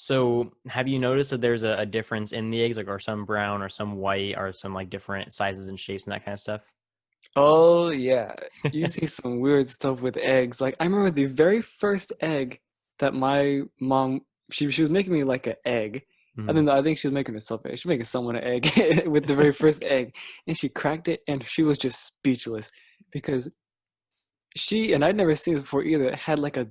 So have you noticed that there's a difference in the eggs, like are some brown or some white or some like different sizes and shapes and that kind of stuff? Oh yeah, you see some weird stuff with eggs. Like I remember the very first egg that my mom she was making me like an egg, and Mhm. then I think she was making herself an egg. She was making someone an egg with the very first egg, and she cracked it, and she was just speechless because she and I'd never seen this before either. It had like a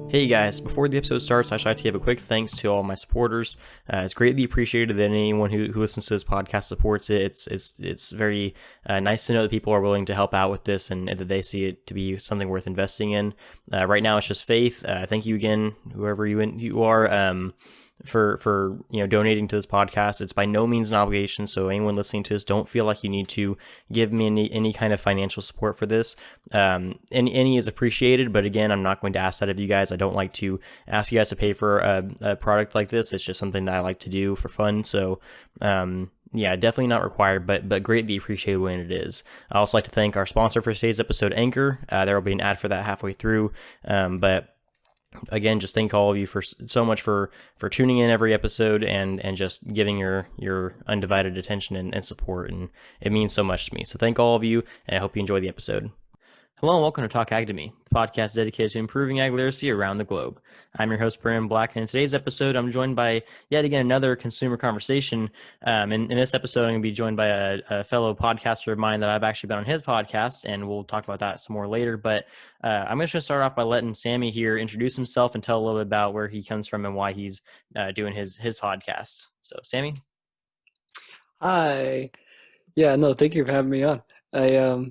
Hey guys, before the episode starts, I should like to give a quick thanks to all my supporters. It's greatly appreciated that anyone who listens to this podcast supports it. It's very nice to know that people are willing to help out with this and that they see it to be something worth investing in. Right now, it's just faith. Thank you again, whoever you are. For donating to this podcast. It's by no means an obligation, so anyone listening to this, don't feel like you need to give me any kind of financial support for this. Any is appreciated, but again, I'm not going to ask that of you guys. I don't like to ask you guys to pay for a product like this. It's just something that I like to do for fun. So yeah, definitely not required, but greatly appreciated when it is. I also like to thank our sponsor for today's episode, Anchor. There will be an ad for that halfway through, but again, just thank all of you for so much for tuning in every episode and just giving your undivided attention and support, and it means so much to me. So thank all of you, and I hope you enjoy the episode. Hello and welcome to Talk Ag to Me, the podcast dedicated to improving ag literacy around the globe. I'm your host, Brandon Black, and in today's episode, I'm joined by yet again another consumer conversation. In this episode, I'm going to be joined by a fellow podcaster of mine that I've actually been on his podcast, and we'll talk about that some more later. But I'm just going to start off by letting Sammy here introduce himself and tell a little bit about where he comes from and why he's doing his podcast. So, Sammy? hi. Yeah, no, thank you for having me on. I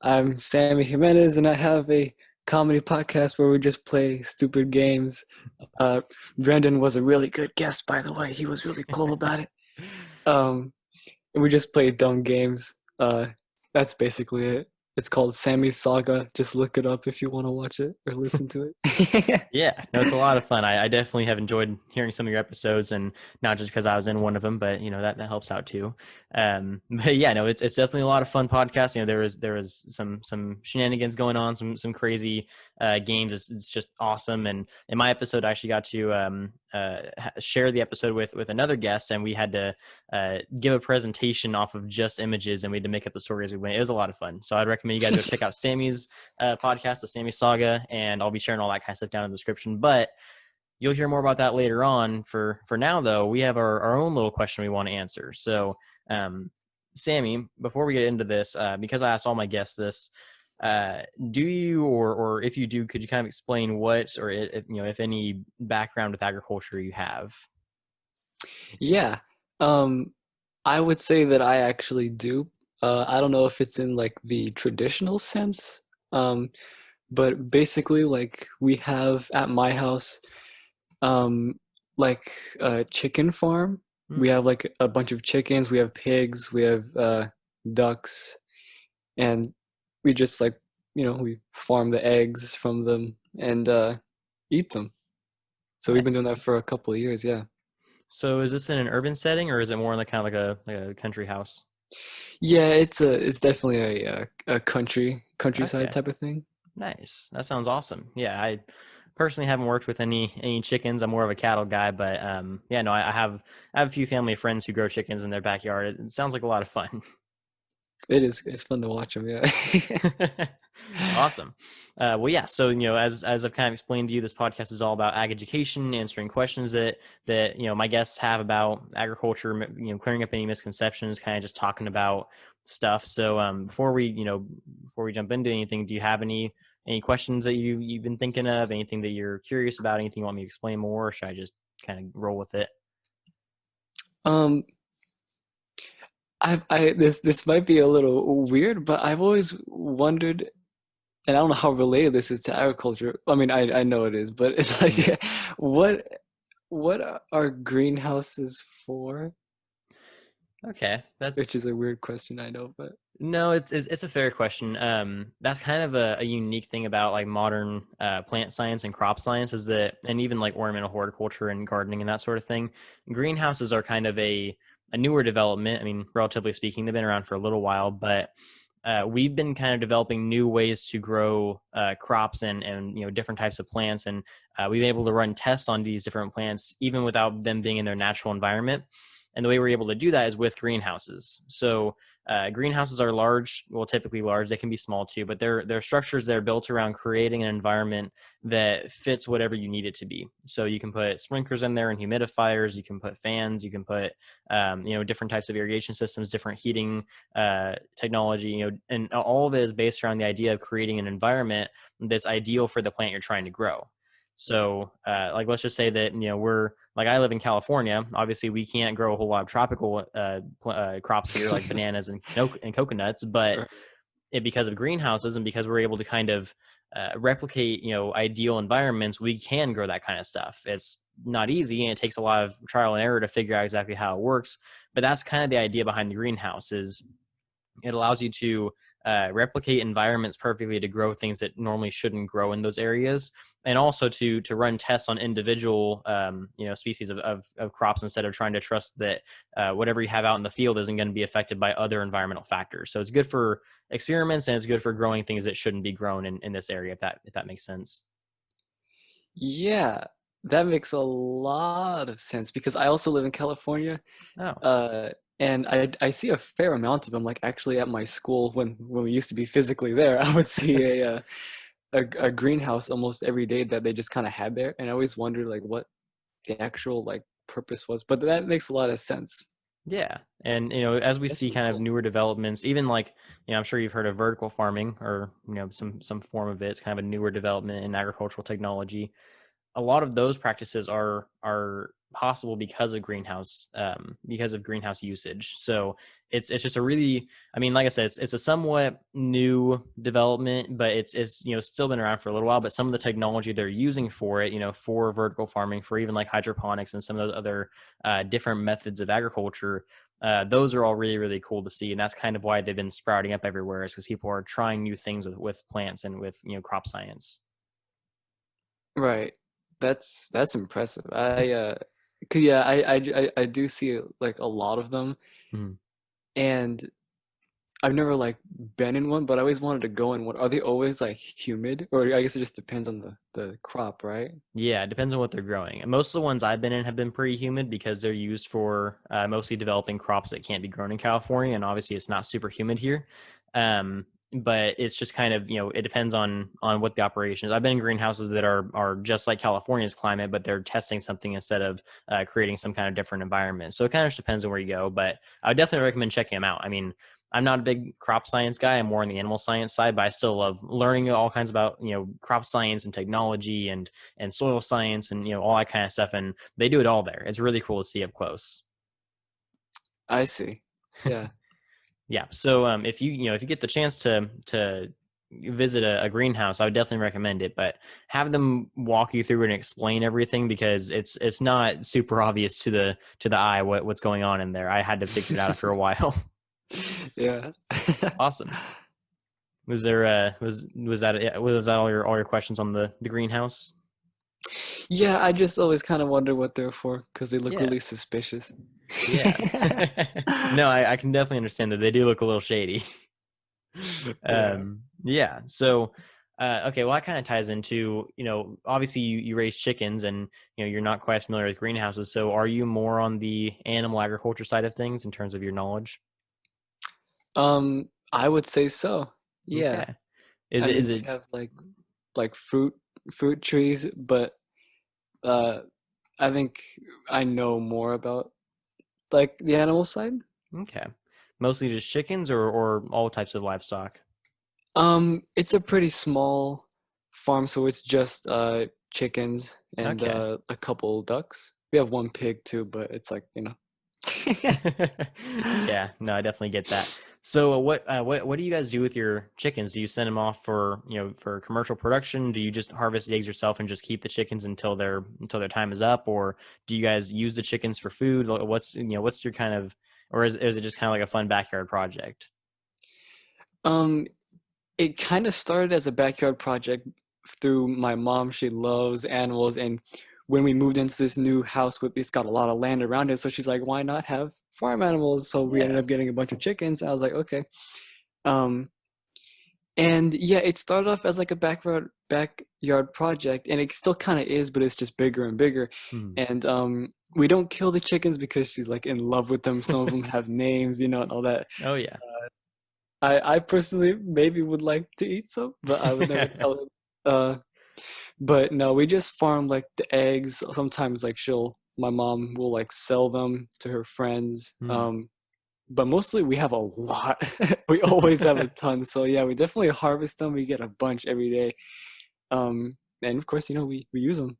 I'm Sammy Jimenez, and I have a comedy podcast where we just play stupid games. Uh, Brendan was a really good guest, by the way. He was really cool about it. And we just play dumb games. That's basically it. It's called Sammy's Saga. Just look it up if you want to watch it or listen to it. Yeah, no, it's a lot of fun. I definitely have enjoyed hearing some of your episodes, and not just because I was in one of them, but that helps out too. But yeah, no, it's definitely a lot of fun podcast. There was some shenanigans going on, some crazy games. It's just awesome. And in my episode, I actually got to share the episode with another guest, and we had to give a presentation off of just images, and we had to make up the story as we went. It was a lot of fun. So I'd recommend you guys go check out Sammy's podcast, the Sammy Saga, and I'll be sharing all that kind of stuff down in the description. But you'll hear more about that later on. For now, though, we have our own little question we want to answer. So, Sammy, before we get into this, because I asked all my guests this, do you, or if you do, could you kind of explain what, or if any background with agriculture you have? Yeah. I would say that I actually do. I don't know if it's in like the traditional sense. Um, but basically like we have at my house um like a chicken farm. We Hmm. have like a bunch of chickens, we have pigs, we have ducks, and we just like we farm the eggs from them and eat them. So we've been doing Nice. that for a couple of years, yeah. So is this in an urban setting, or is it more in like kind of like a country house? Yeah, it's definitely a countryside Okay. type of thing. Nice. That sounds awesome. Yeah, I personally haven't worked with any chickens. I'm more of a cattle guy, but yeah, no, I have a few family friends who grow chickens in their backyard. It sounds like a lot of fun. It's fun to watch them, yeah. Awesome. Well, yeah. So as I've kind of explained to you, this podcast is all about ag education, answering questions that my guests have about agriculture. Clearing up any misconceptions, kind of just talking about stuff. So before we jump into anything, do you have any questions that you've been thinking of? Anything that you're curious about? Anything you want me to explain more? Or should I just kind of roll with it? um I this might be a little weird, but I've always wondered, and I don't know how related this is to agriculture. I mean, I know it is, but it's Mhm. like, what are greenhouses for? Okay, Which that's is a weird question, I know, but. No, it's a fair question. That's kind of a unique thing about like modern plant science and crop science is that, and even like ornamental horticulture and gardening and that sort of thing. Greenhouses are kind of a newer development. I mean, relatively speaking, they've been around for a little while, but we've been kind of developing new ways to grow crops and different types of plants, and we've been able to run tests on these different plants even without them being in their natural environment. And the way we're able to do that is with greenhouses. So greenhouses are large, well, typically large. They can be small too, but they're structures that are built around creating an environment that fits whatever you need it to be. So you can put sprinklers in there and humidifiers. You can put fans. You can put different types of irrigation systems, different heating technology. And all of it is based around the idea of creating an environment that's ideal for the plant you're trying to grow. So, like, let's just say that we're like I live in California. Obviously, we can't grow a whole lot of tropical crops here, like bananas and coconuts. But Right. because of greenhouses and because we're able to kind of replicate, ideal environments, we can grow that kind of stuff. It's not easy, and it takes a lot of trial and error to figure out exactly how it works. But that's kind of the idea behind the greenhouse. Is it allows you to replicate environments perfectly to grow things that normally shouldn't grow in those areas, and also to run tests on individual species of crops instead of trying to trust that whatever you have out in the field isn't going to be affected by other environmental factors. So it's good for experiments, and it's good for growing things that shouldn't be grown in this area, if that makes sense. Yeah, that makes a lot of sense because I also live in California, Oh, uh, and I see a fair amount of them. Like actually at my school, when we used to be physically there, I would see a greenhouse almost every day that they just kind of had there, and I always wondered like what the actual like purpose was. But that makes a lot of sense. yeah. And as we That's see really kind of cool. newer developments, even like I'm sure you've heard of vertical farming, or some form of it. It's kind of a newer development in agricultural technology. A lot of those practices are possible because of greenhouse usage. So it's just a really, I mean, like I said, it's a somewhat new development, but it's still been around for a little while. But some of the technology they're using for it, for vertical farming, for even like hydroponics and some of those other different methods of agriculture, those are all really really cool to see, and that's kind of why they've been sprouting up everywhere, is because people are trying new things with plants and with crop science. Right. That's impressive. Yeah, I do see like a lot of them, Mhm. and I've never like been in one, but I always wanted to go in one. Are they always like humid, or I guess it just depends on the crop, right? Yeah, it depends on what they're growing. And most of the ones I've been in have been pretty humid because they're used for mostly developing crops that can't be grown in California, and obviously it's not super humid here. But it's just kind of it depends on what the operation is. I've been in greenhouses that are just like California's climate, but they're testing something instead of creating some kind of different environment. So it kind of just depends on where you go. But I would definitely recommend checking them out. I mean, I'm not a big crop science guy. I'm more on the animal science side, but I still love learning all kinds about crop science and technology and soil science and all that kind of stuff. And they do it all there. It's really cool to see up close. I see. Yeah. Yeah. So if you get the chance to visit a greenhouse, I would definitely recommend it. But have them walk you through and explain everything, because it's not super obvious to the eye what's going on in there. I had to figure it out after a while. Yeah. Awesome. Was there was that all your questions on the greenhouse? Yeah, I just always kind of wonder what they're for because they look Yeah. really suspicious. Yeah. No, I can definitely understand that they do look a little shady. Yeah. Yeah. So, okay, well, that kind of ties into, obviously you raise chickens, and, you're not quite familiar with greenhouses. So are you more on the animal agriculture side of things in terms of your knowledge? I would say so. Yeah. Okay. Is I it, is mean, we it, have like fruit trees, but uh I think I know more about like the animal side. okay. Mostly just chickens, or all types of livestock? It's a pretty small farm, so it's just chickens and Okay. a couple ducks. We have one pig too, but it's like, you know. Yeah, no, I definitely get that. So, what do you guys do with your chickens? Do you send them off for commercial production? Do you just harvest the eggs yourself and just keep the chickens until their time is up, or do you guys use the chickens for food? What's your kind of, or is it just kind of like a fun backyard project? Um, it kind of started as a backyard project through my mom. She loves animals, and when we moved into this new house with it's got a lot of land around it, so she's like, why not have farm animals? So we ended Yeah. up getting a bunch of chickens. I was like, okay. Um, and yeah, it started off as like a backyard project, and it still kind of is, but it's just bigger and bigger. Hmm. And we don't kill the chickens because she's like in love with them. Some of them have names, and all that. Oh yeah. I personally maybe would like to eat some, but I would never tell her. Uh, but no, we just farm like the eggs. Sometimes like my mom will like sell them to her friends. Hmm. But mostly we have a lot. We always have a ton. So yeah, we definitely harvest them. We get a bunch every day. And of course, we use them.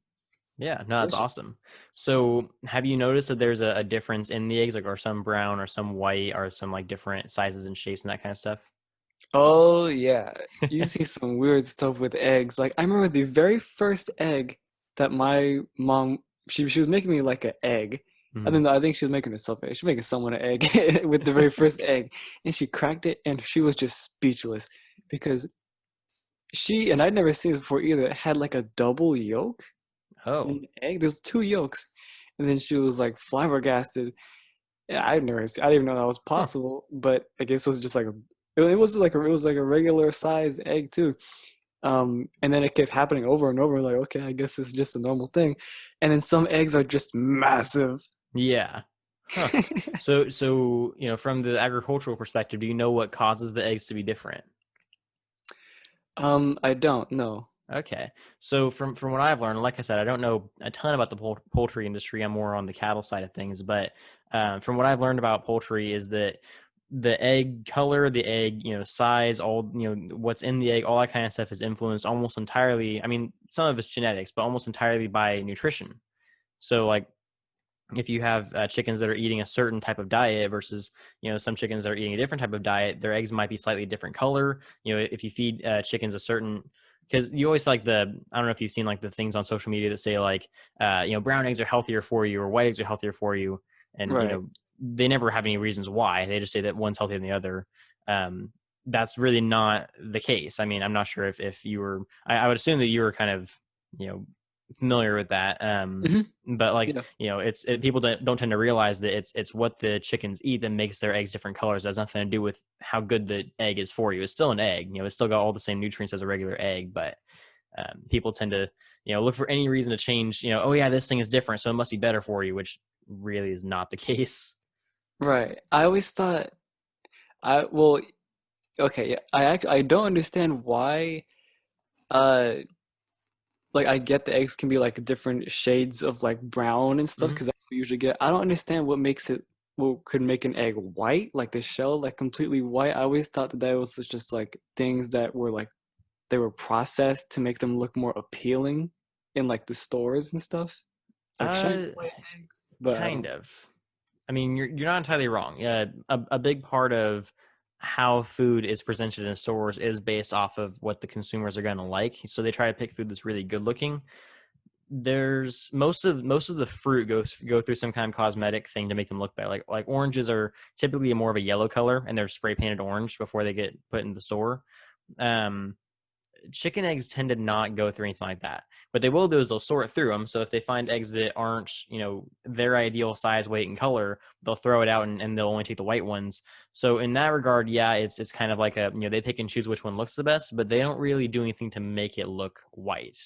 Yeah, no, that's Delicious. awesome. So, have you noticed that there's a difference in the eggs, like, are some brown or some white or some like different sizes and shapes and that kind of stuff? Oh yeah, you see some weird stuff with eggs. Like I remember the very first egg that my mom she was making me like an egg, and Hmm. then I think she was making herself egg. She was making someone an egg with the very first egg, and she cracked it, and she was just speechless because and I'd never seen this before either. It had like a double yolk Oh, in the egg. There's two yolks, and then she was like flabbergasted. Yeah, I didn't even know that was huh. possible, but I guess it was just like it was like a regular size egg too. And then it kept happening over and over. Like, okay, I guess it's just a normal thing. And then some eggs are just massive. Yeah. Huh. So, from the agricultural perspective, do you know what causes the eggs to be different? I don't know. Okay. So from what I've learned, like I said, I don't know a ton about the poultry industry. I'm more on the cattle side of things, but from what I've learned about poultry is that the egg color, the egg, size, all, what's in the egg, all that kind of stuff is influenced almost entirely. I mean, some of it's genetics, but almost entirely by nutrition. So like if you have chickens that are eating a certain type of diet versus some chickens that are eating a different type of diet, their eggs might be slightly different color. If you feed chickens a certain, because you always like I don't know if you've seen like the things on social media that say like brown eggs are healthier for you or white eggs are healthier for you, and Right. they never have any reasons why. They just say that one's healthier than the other. That's really not the case. I mean, I'm not sure if you were, I would assume that you were kind of you know familiar with that. Hmm. But like Yeah. people don't tend to realize that it's what the chickens eat that makes their eggs different colors. It has nothing to do with how good the egg is for you. It's still an egg. It's still got all the same nutrients as a regular egg, but people tend to look for any reason to change. Oh yeah, this thing is different, so it must be better for you, which really is not the case. Right. I always thought well, okay, yeah. I don't understand why uh like I get the eggs can be like different shades of like brown and stuff Hmm. because that's what we usually get. I don't understand what could make an egg white, like the shell, like completely white. I always thought that was just like things that were like they were processed to make them look more appealing in like the stores and stuff, like shiny uh white eggs. But I Kind don't. of. I mean, you're not entirely wrong. Yeah, a big part of how food is presented in stores is based off of what the consumers are going to like. So they try to pick food that's really good looking. There's most of the fruit go through some kind of cosmetic thing to make them look better. Like oranges are typically more of a yellow color, and they're spray painted orange before they get put in the store. Um, Chicken eggs tend to not go through anything like that. What they will do is they'll sort through them. So if they find eggs that aren't, their ideal size, weight, and color, they'll throw it out and they'll only take the white ones. So in that regard, yeah, it's kind of like they pick and choose which one looks the best, but they don't really do anything to make it look white.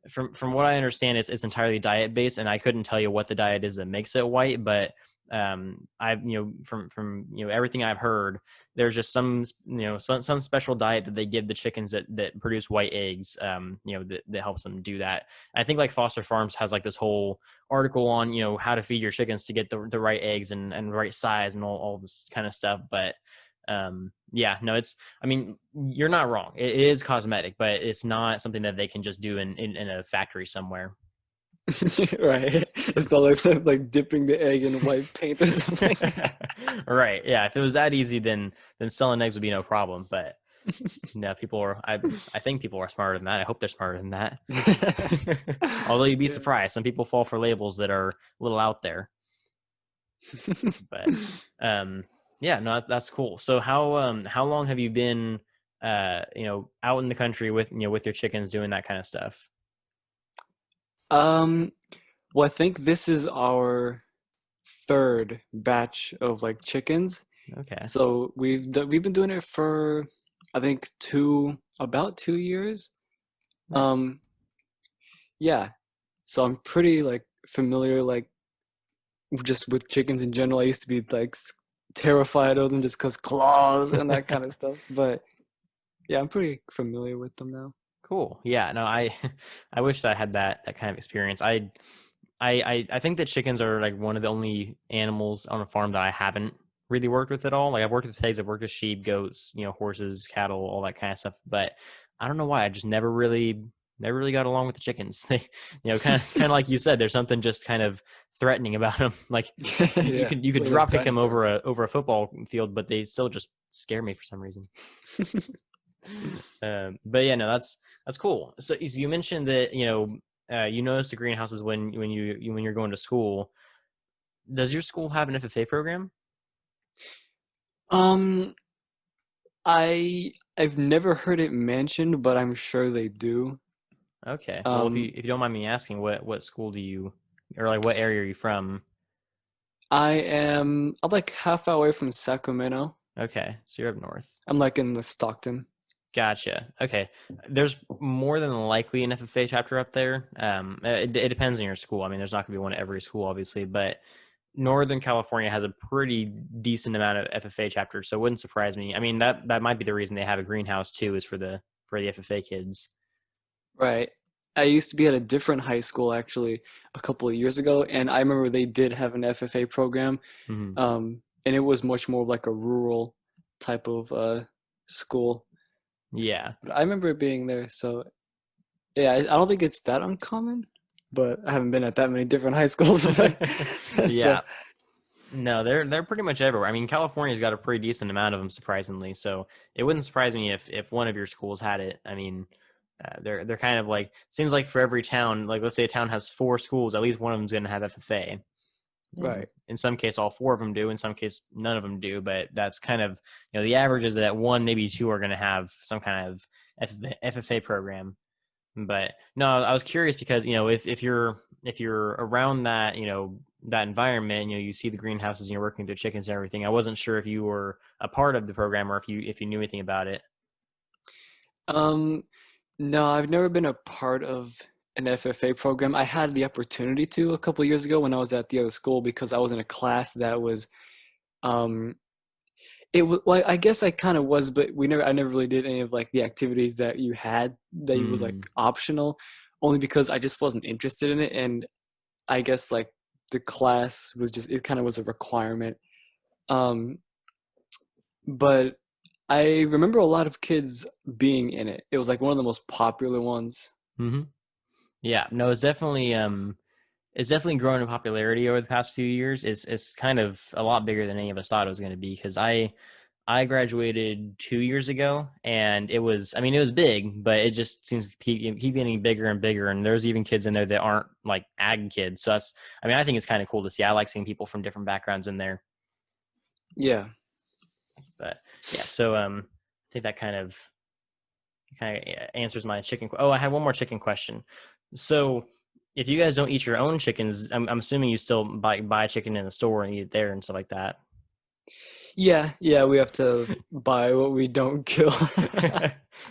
From what I understand, it's entirely diet based, and I couldn't tell you what the diet is that makes it white, but I've from everything I've heard, there's just some special diet that they give the chickens that produce white eggs, that helps them do that. I think like Foster Farms has like this whole article on how to feed your chickens to get the right eggs and right size and all this kind of stuff, but yeah, no, I mean, you're not wrong. It is cosmetic, but it's not something that they can just do in a factory somewhere. Right. It's not like dipping the egg in white paint or something. Right. Yeah. If it was that easy, then selling eggs would be no problem. But no, I think people are smarter than that. I hope they're smarter than that. Although you'd be Yeah. surprised. Some people fall for labels that are a little out there. But um Yeah, no, that's cool. So how long have you been out in the country with with your chickens doing that kind of stuff? Um, well, I think this is our third batch of like chickens. Okay. So we've been doing it for I think about 2 years. Nice. Um, yeah. So I'm pretty like familiar like just with chickens in general. I used to be like terrified of them just because claws and that kind of stuff. But yeah, I'm pretty familiar with them now. Cool. Yeah, no, I I wish I had that kind of experience. I think that chickens are like one of the only animals on a farm that I haven't really worked with at all. Like I've worked with pigs, I've worked with sheep, goats, horses, cattle, all that kind of stuff. But I don't know why I just never really got along with the chickens. They, kind of like you said, there's something just kind of threatening about them. Like you Yeah, could they're like drop kick them over dinosaurs. a football field, but they still just scare me for some reason. But yeah, no, that's cool. So you mentioned that you noticed the greenhouses when you're going to school. Does your school have an FFA program? Um, I've never heard it mentioned, but I'm sure they do. Okay. Well, if you Um, if you don't mind me asking, what school do you, or like what area are you from? I'm like half hour away from Sacramento. Okay, so you're up north. I'm like in the Stockton. Gotcha. Okay. There's more than likely an FFA chapter up there. It depends on your school. I mean, there's not going to be one at every school, obviously, but Northern California has a pretty decent amount of FFA chapters, so it wouldn't surprise me. I mean, that might be the reason they have a greenhouse too, is for the FFA kids. Right. I used to be at a different high school actually a couple of years ago, and I remember they did have an FFA program, Hmm. and it was much more like a rural type of school. Yeah. But I remember it being there, so yeah, I don't think it's that uncommon, but I haven't been at that many different high schools. So Yeah. No, they're pretty much everywhere. I mean, California's got a pretty decent amount of them, surprisingly. So it wouldn't surprise me if one of your schools had it. I mean, they're kind of like, seems like for every town, like let's say a town has four schools, at least one of them's going to have FFA. And right. in some case, all four of them do. In some case, none of them do. But that's kind of, the average is that one, maybe two are going to have some kind of FFA program. But no, I was curious because if you're around that that environment, you see the greenhouses and you're working with the chickens and everything. I wasn't sure if you were a part of the program or if you knew anything about it. Um, no, I've never been a part of an FFA program. I had the opportunity to a couple of years ago when I was at the other school because I was in a class that was um it was well, I guess I kind of was, but I never really did any of like the activities that you had that you was like Mm, optional, only because I just wasn't interested in it, and I guess like the class was just it kind of was a requirement. Um, but I remember a lot of kids being in it. It was like one of the most popular ones. hmm. Yeah, no, it's definitely grown in popularity over the past few years. It's kind of a lot bigger than any of us thought it was going to be because I graduated 2 years ago, and I mean, it was big, but it just seems to keep getting bigger and bigger. And there's even kids in there that aren't like ag kids. So I mean, I think it's kind of cool to see. I like seeing people from different backgrounds in there. Yeah. But yeah, so I think that kind of answers my chicken. Oh, I had one more chicken question. So if you guys don't eat your own chickens, I'm assuming you still buy chicken in the store and eat it there and stuff like that. Yeah, yeah, we have to buy what we don't kill.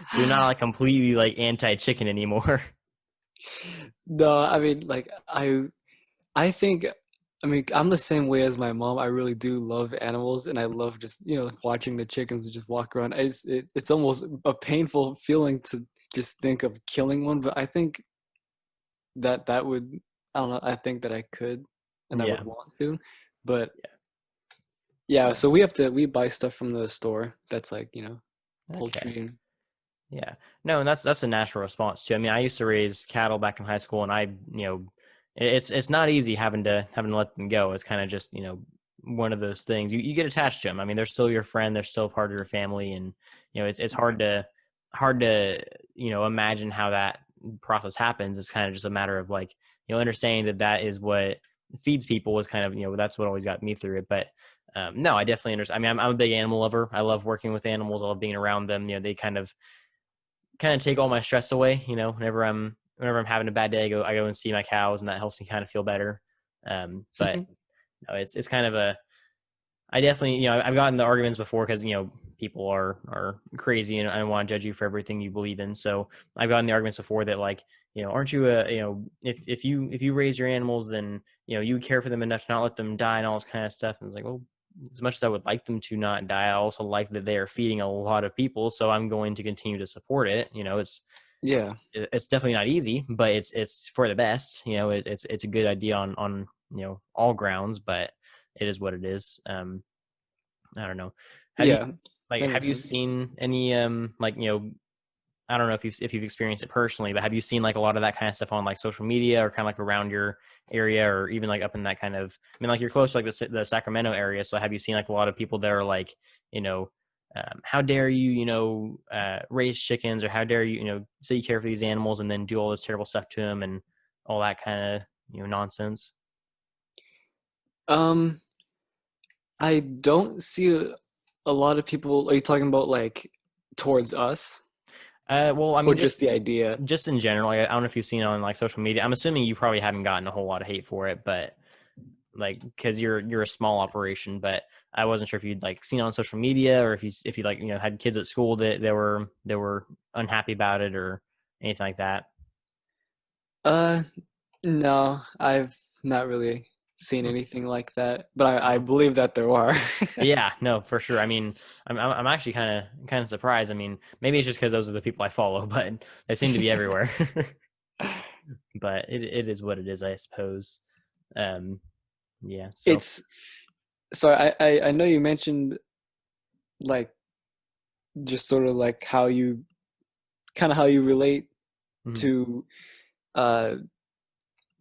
So you're not like completely like anti-chicken anymore. No, I mean like I think I mean I'm the same way as my mom. I really do love animals and I love just, watching the chickens just walk around. It's almost a painful feeling to just think of killing one, but I think that would I don't know, I think that I could and I would Yeah. want to. But Yeah. yeah, No. so we buy stuff from the store that's like, Okay. poultry and Yeah. No, and that's a natural response too. I mean, I used to raise cattle back in high school, and it's not easy having to let them go. It's kind of just one of those things. You get attached to them. I mean, they're still your friend. They're still part of your family, and it's hard to imagine how that process happens. It's kind of just a matter of like understanding that is what feeds people is kind of that's what always got me through it. But No, I definitely understand. I mean, I'm a big animal lover. I love working with animals. I love being around them. They kind of take all my stress away. Whenever I'm having a bad day, I go and see my cows, and that helps me kind of feel better. But no, it's kind of a I definitely, I've gotten the arguments before because, people are crazy and I don't want to judge you for everything you believe in. So I've gotten the arguments before that, like, aren't you if you raise your animals, then, you care for them enough to not let them die and all this kind of stuff. And it's like, well, as much as I would like them to not die, I also like that they are feeding a lot of people. So I'm going to continue to support it. Yeah, It's definitely not easy, but it's for the best. It's a good idea on all grounds, but it is what it is. I don't know. Have you yeah, like that have makes you sense. seen any I don't know if you've experienced it personally, but have you seen like a lot of that kind of stuff on like social media or kind of like around your area or even like up in that kind of I mean like you're close to like the Sacramento area, so have you seen like a lot of people that are like, you know, how dare you, raise chickens, or how dare you, say you care for these animals and then do all this terrible stuff to them and all that kind of, nonsense? Um, I don't see a lot of people. Are you talking about like towards us, Well, I or mean, just just the idea? just in general, I don't know if you've seen it on like social media. I'm assuming you probably haven't gotten a whole lot of hate for it, but like because you're a small operation. But I wasn't sure if you'd like seen it on social media or if you like had kids at school that they were unhappy about it or anything like that. Uh, no, I've not really seen Hmm. anything like that, but I No. believe that there are. Yeah, no, for sure. I mean, I'm actually kind of surprised. I mean, maybe it's just because those are the people I follow, but they seem to be everywhere. But it is what it is, I suppose. Um, yeah. So. It's so I know you mentioned like just sort of like how you kind of how you relate Mhm. to uh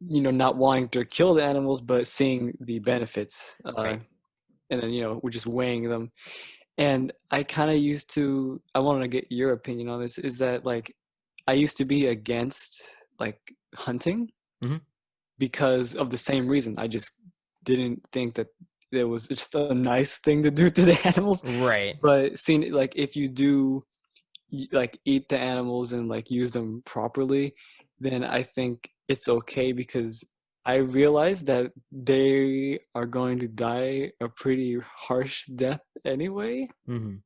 not wanting to kill the animals but seeing the benefits, Right. and then we're just weighing them. And I kind of used to, I wanted to get your opinion on this, is that like I used to be against like hunting Hmm. because of the same reason. I just didn't think that it was just a nice thing to do to the animals. Right. But seeing it, like if you do like eat the animals and like use them properly, then I think it's okay because I realize that they are going to die a pretty harsh death anyway. Hmm.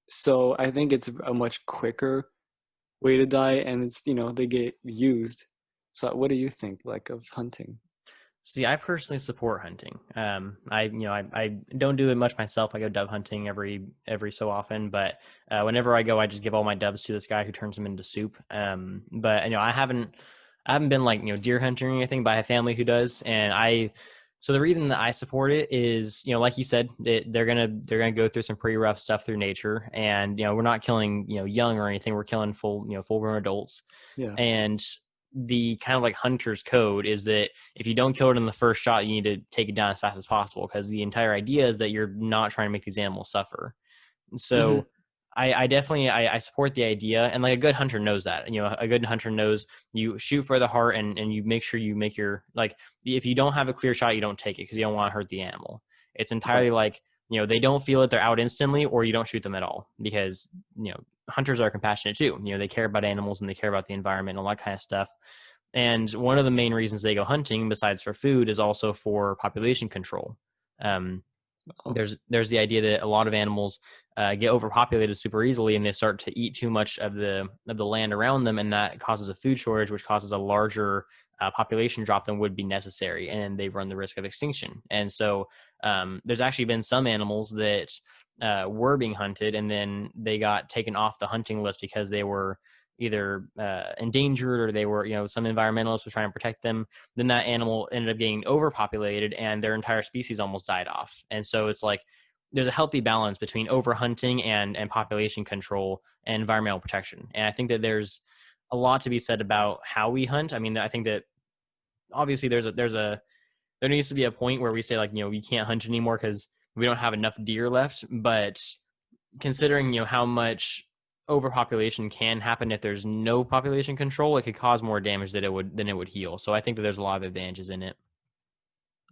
So I think it's a much quicker way to die, and it's they get used. So what do you think like of hunting? See, I personally support hunting. I don't do it much myself. I go dove hunting every so often, but whenever I go, I just give all my doves to this guy who turns them into soup. But I haven't been like deer hunting or anything, but I have family who does, and I. So the reason that I support it is, like you said, they're gonna go through some pretty rough stuff through nature, and we're not killing young or anything. We're killing full grown adults, Yeah. and the kind of like hunter's code is that if you don't kill it in the first shot, you need to take it down as fast as possible because the entire idea is that you're not trying to make these animals suffer. Hmm. So I definitely I support the idea, and like a good hunter knows that. A good hunter knows you shoot for the heart, and you make sure you make your like if you don't have a clear shot, you don't take it because you don't want to hurt the animal. It's entirely Right. like they don't feel it, they're out instantly, or you don't shoot them at all because hunters are compassionate too. They care about animals and they care about the environment and all that kind of stuff. And one of the main reasons they go hunting, besides for food, is also for population control. Um, Oh, there's the idea that a lot of animals get overpopulated super easily, and they start to eat too much of the land around them, and that causes a food shortage, which causes a larger population drop than would be necessary, and they run the risk of extinction. And so there's actually been some animals that were being hunted, and then they got taken off the hunting list because they were either endangered or they were, some environmentalists were trying to protect them. Then that animal ended up getting overpopulated and their entire species almost died off. And so it's like there's a healthy balance between overhunting and population control and environmental protection. And I think that there's a lot to be said about how we hunt. I mean, I think that obviously there needs to be a point where we say like, we can't hunt anymore because we don't have enough deer left. But considering how much overpopulation can happen if there's no population control, it could cause more damage than it would heal. So I think that there's a lot of advantages in it.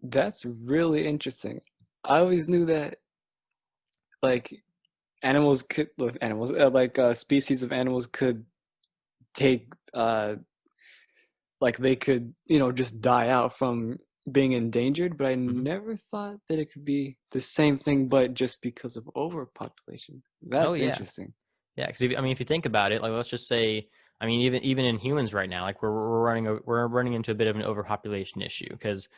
that's really interesting. I always knew that like animals could animals like species of animals could take like they could just die out from being endangered, but I Hmm. never thought that it could be the same thing, but just because of overpopulation. Oh That's yeah. interesting. Yeah, because I mean, if you think about it, like let's just say, I mean, even in humans right now, like we're running into a bit of an overpopulation issue because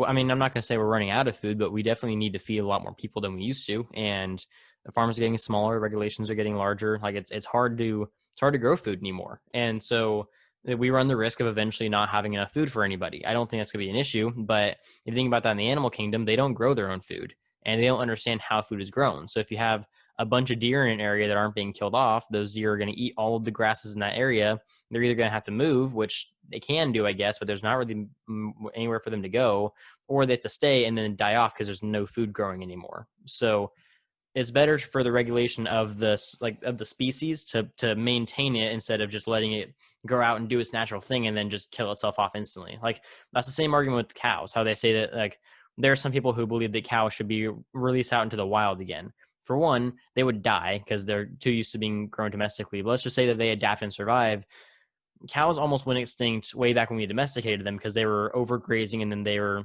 I mean, I'm not going to say we're running out of food, but we definitely need to feed a lot more people than we used to, and the farms are getting smaller, regulations are getting larger. Like it's hard to grow food anymore, and so we run the risk of eventually not having enough food for anybody. I don't think that's going to be an issue, but if you think about that in the animal kingdom, they don't grow their own food, and they don't understand how food is grown. So if you have a bunch of deer in an area that aren't being killed off, those deer are going to eat all of the grasses in that area. They're either going to have to move, which they can do, I guess, but there's not really anywhere for them to go, or they have to stay and then die off because there's no food growing anymore. So it's better for the regulation of this, like of the species, to maintain it instead of just letting it grow out and do its natural thing and then just kill itself off instantly. Like that's the same argument with cows, how they say that like there are some people who believe that cows should be released out into the wild again. For one, they would die because they're too used to being grown domestically. But let's just say that they adapt and survive. Cows almost went extinct way back when we domesticated them because they were overgrazing and then they were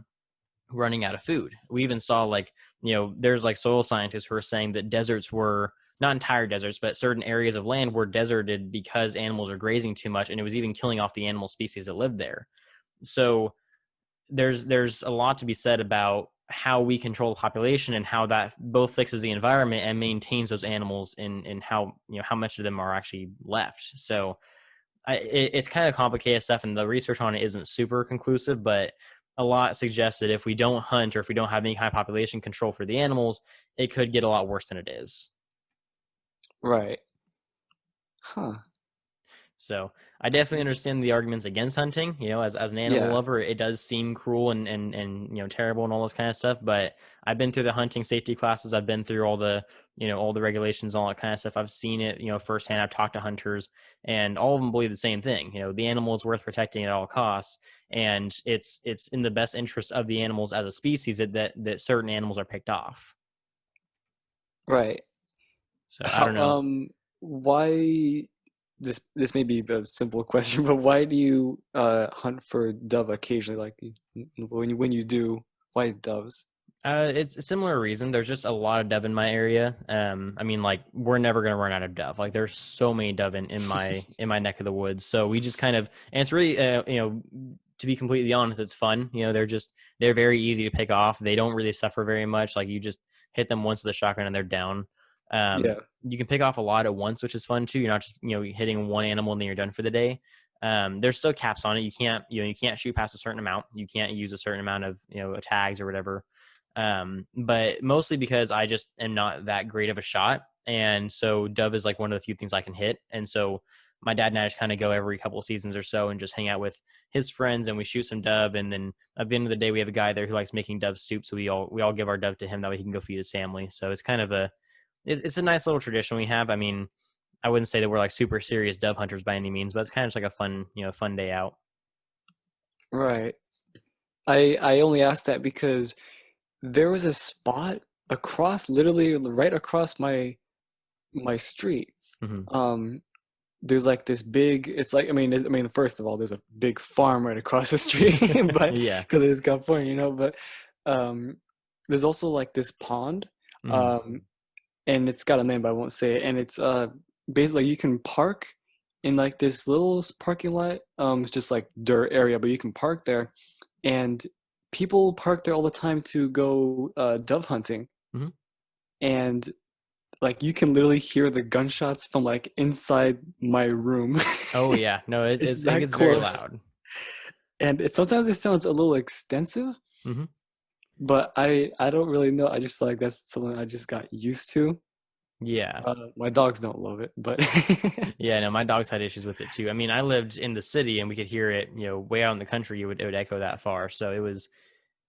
running out of food. We even saw like, there's like soil scientists who are saying that deserts were not entire deserts, but certain areas of land were deserted because animals are grazing too much, and it was even killing off the animal species that lived there. So there's a lot to be said about how we control the population and how that both fixes the environment and maintains those animals in how how much of them are actually left. So it's kind of complicated stuff, and the research on it isn't super conclusive, but a lot suggests that if we don't hunt or if we don't have any high population control for the animals, it could get a lot worse than it is. Right. Huh. So I That's definitely interesting. understand the arguments against hunting. As an animal Yeah. lover, it does seem cruel and terrible and all this kind of stuff. But I've been through the hunting safety classes. I've been through all the regulations, all that kind of stuff. I've seen it firsthand. I've talked to hunters, and all of them believe the same thing. The animal is worth protecting at all costs, and it's in the best interest of the animals as a species that certain animals are picked off. Right. So I How don't know. why this may be a simple question, but why do you hunt for dove occasionally? Like when you do, why doves? It's a similar reason. There's just a lot of dove in my area. I mean, like we're never gonna run out of dove. Like there's so many dove in my neck of the woods. So we just kind of, and it's really, to be completely honest, it's fun. They're very easy to pick off. They don't really suffer very much. Like you just hit them once with a shotgun and they're down. Yeah. You can pick off a lot at once, which is fun too. You're not just hitting one animal and then you're done for the day. There's still caps on it. You can't shoot past a certain amount. You can't use a certain amount of tags or whatever. But mostly because I just am not that great of a shot. And so dove is like one of the few things I can hit. And so my dad and I just kind of go every couple of seasons or so and just hang out with his friends and we shoot some dove. And then at the end of the day, we have a guy there who likes making dove soup. So we all give our dove to him that way he can go feed his family. So it's kind of it's a nice little tradition we have. I mean, I wouldn't say that we're like super serious dove hunters by any means, but it's kind of just like a fun day out. Right. I only asked that because there was a spot literally right across my street. Hmm. Um, there's like this big. It's like I mean, first of all, there's a big farm right across the street, but Yeah. because it's California, But um, there's also like this pond, Hmm. um, and it's got a name, but I won't say it. And it's basically you can park in like this little parking lot. It's just like dirt area, but you can park there, and people park there all the time to go dove hunting, Hmm. and like you can literally hear the gunshots from like inside my room. Oh yeah. No, It's it that gets very close, loud. and sometimes it sounds a little extensive, Hmm. but I don't really know. I just feel like that's something I just got used to. Yeah. My dogs don't love it, but Yeah, no, my dogs had issues with it too. I mean, I lived in the city and we could hear it, way out in the country, it would echo that far. So it was,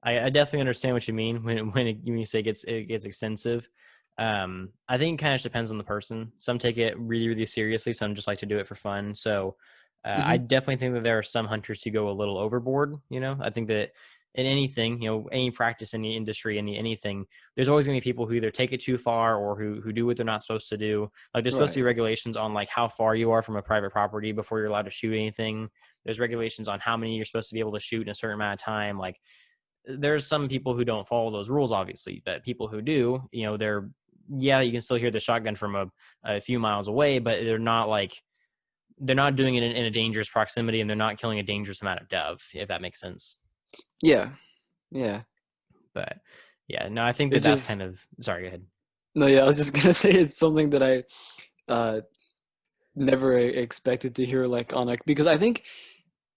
I definitely understand what you mean when you say it gets extensive. I think it kind of depends on the person. Some take it really, really seriously. Some just like to do it for fun. So I Mhm. definitely think that there are some hunters who go a little overboard. I think that in anything, any practice in the industry, anything, there's always going to be people who either take it too far or who do what they're not supposed to do. Like there's supposed to be Right. regulations on like how far you are from a private property before you're allowed to shoot anything. There's regulations on how many you're supposed to be able to shoot in a certain amount of time. Like there's some people who don't follow those rules, obviously, but people who do, yeah, you can still hear the shotgun from a few miles away, but they're not doing it in a dangerous proximity, and they're not killing a dangerous amount of dove, if that makes sense. Yeah. Yeah. But yeah, no, I think It's that's just kind of, sorry, go ahead. no, yeah, I was just gonna say it's something that I uh never expected to hear like on like because I think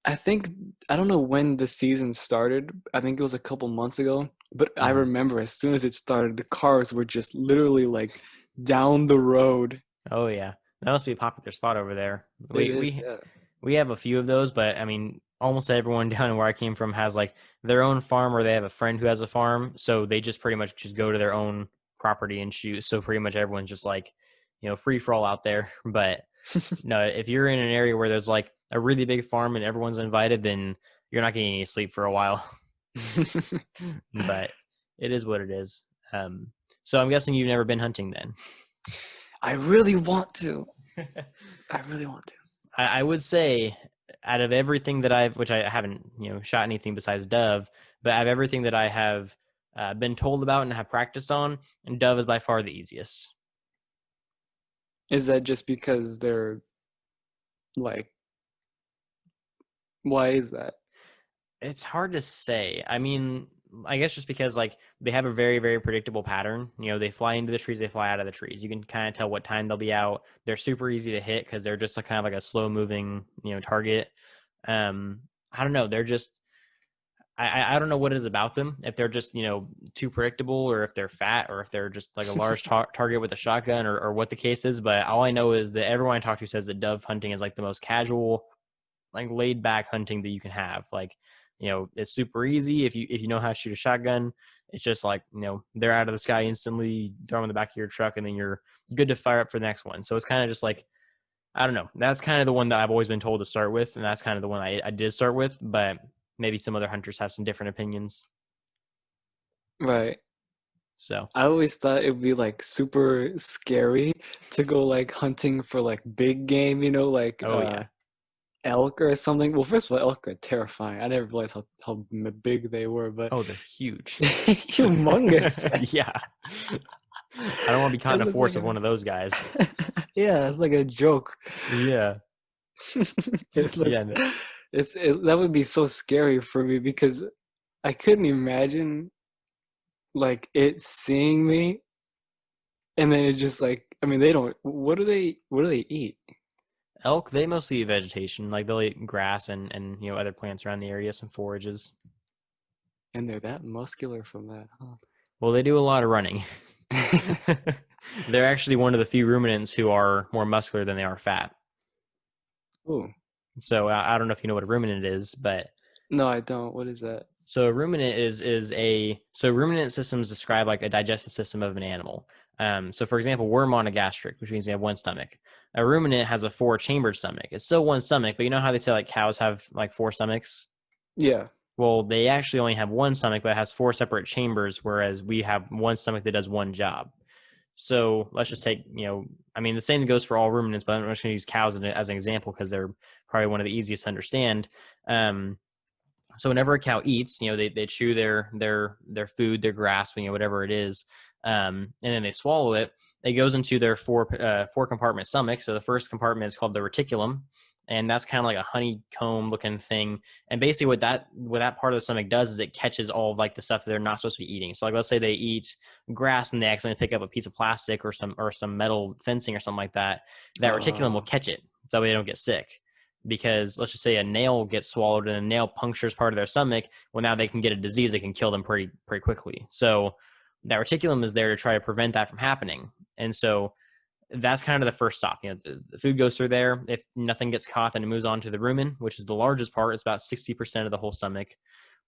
I don't know when the season started. I think it was a couple months ago, but I Mhm. remember as soon as it started, the cars were just literally like down the road. Oh yeah, that must be a popular spot over there. It We is, we yeah. we have a few of those, but I mean, almost everyone down where I came from has like their own farm, or they have a friend who has a farm, so they just pretty much just go to their own property and shoot. So pretty much everyone's just like, free for all out there. But no, if you're in an area where there's like a really big farm and everyone's invited, then you're not getting any sleep for a while. But it is what it is. Um, so I'm guessing you've never been hunting then. I really want to. I really want to. I would say out of everything that which I haven't, shot anything besides dove, but out of everything that I have been told about and have practiced on, and dove is by far the easiest. Is that just because they're like, why is that? It's hard to say. I mean, I guess just because like they have a very, very predictable pattern. They fly into the trees, they fly out of the trees. You can kind of tell what time they'll be out. They're super easy to hit because they're just like kind of like a slow moving, target. Um, I don't know. They're just I don't know what it is about them. If they're just too predictable, or if they're fat, or if they're just like a large target with a shotgun, or what the case is. But all I know is that everyone I talk to says that dove hunting is like the most casual, like laid back hunting that you can have. Like it's super easy if you know how to shoot a shotgun. It's just like they're out of the sky instantly, throw them in the back of your truck, and then you're good to fire up for the next one. So it's kind of just like I don't know. That's kind of the one that I've always been told to start with, and that's kind of the one I did start with. But maybe some other hunters have some different opinions. Right. So, I always thought it would be like super scary to go like hunting for like big game, like oh yeah, elk or something. Well, first of all, elk are terrifying. I never realized how big they were, but oh they're huge. humongous. Yeah, I don't want to be caught It in a looks like force of one of those guys. yeah, it's like a joke. Yeah, It looks, yeah. that would be so scary for me because I couldn't imagine like it seeing me and then it just like I mean they don't what do they eat? Elk, they mostly eat vegetation. Like they'll eat grass and other plants around the area, some forages. And they're that muscular from that, Well, they do a lot of running. huh? They're actually one of the few ruminants who are more muscular than they are fat. Ooh. So I don't know if you know what a ruminant is, but No, I don't. What is that? so a ruminant so ruminant systems describe like a digestive system of an animal. So for example, we're monogastric, which means we have one stomach. A ruminant has a four-chambered stomach. It's still one stomach, but you know how they say like cows have like four stomachs? Yeah. Well, they actually only have one stomach, but it has four separate chambers, whereas we have one stomach that does one job. So let's just take, I mean, the same goes for all ruminants, but I'm just going to use cows as an example because they're probably one of the easiest to understand. So whenever a cow eats, they chew their food, their grass, whatever it is, and then they swallow it. It goes into their four compartment stomach. So the first compartment is called the reticulum, and that's kind of like a honeycomb looking thing. And basically, what that part of the stomach does is it catches all of like the stuff that they're not supposed to be eating. So like let's say they eat grass and they accidentally pick up a piece of plastic or some metal fencing or something like that. That reticulum will Uh, catch it, so that way they don't get sick. Because let's just say a nail gets swallowed and a nail punctures part of their stomach, well, now they can get a disease that can kill them pretty quickly. So that reticulum is there to try to prevent that from happening. And so that's kind of the first stop. The food goes through there. If nothing gets caught, then it moves on to the rumen, which is the largest part. It's about 60% of the whole stomach.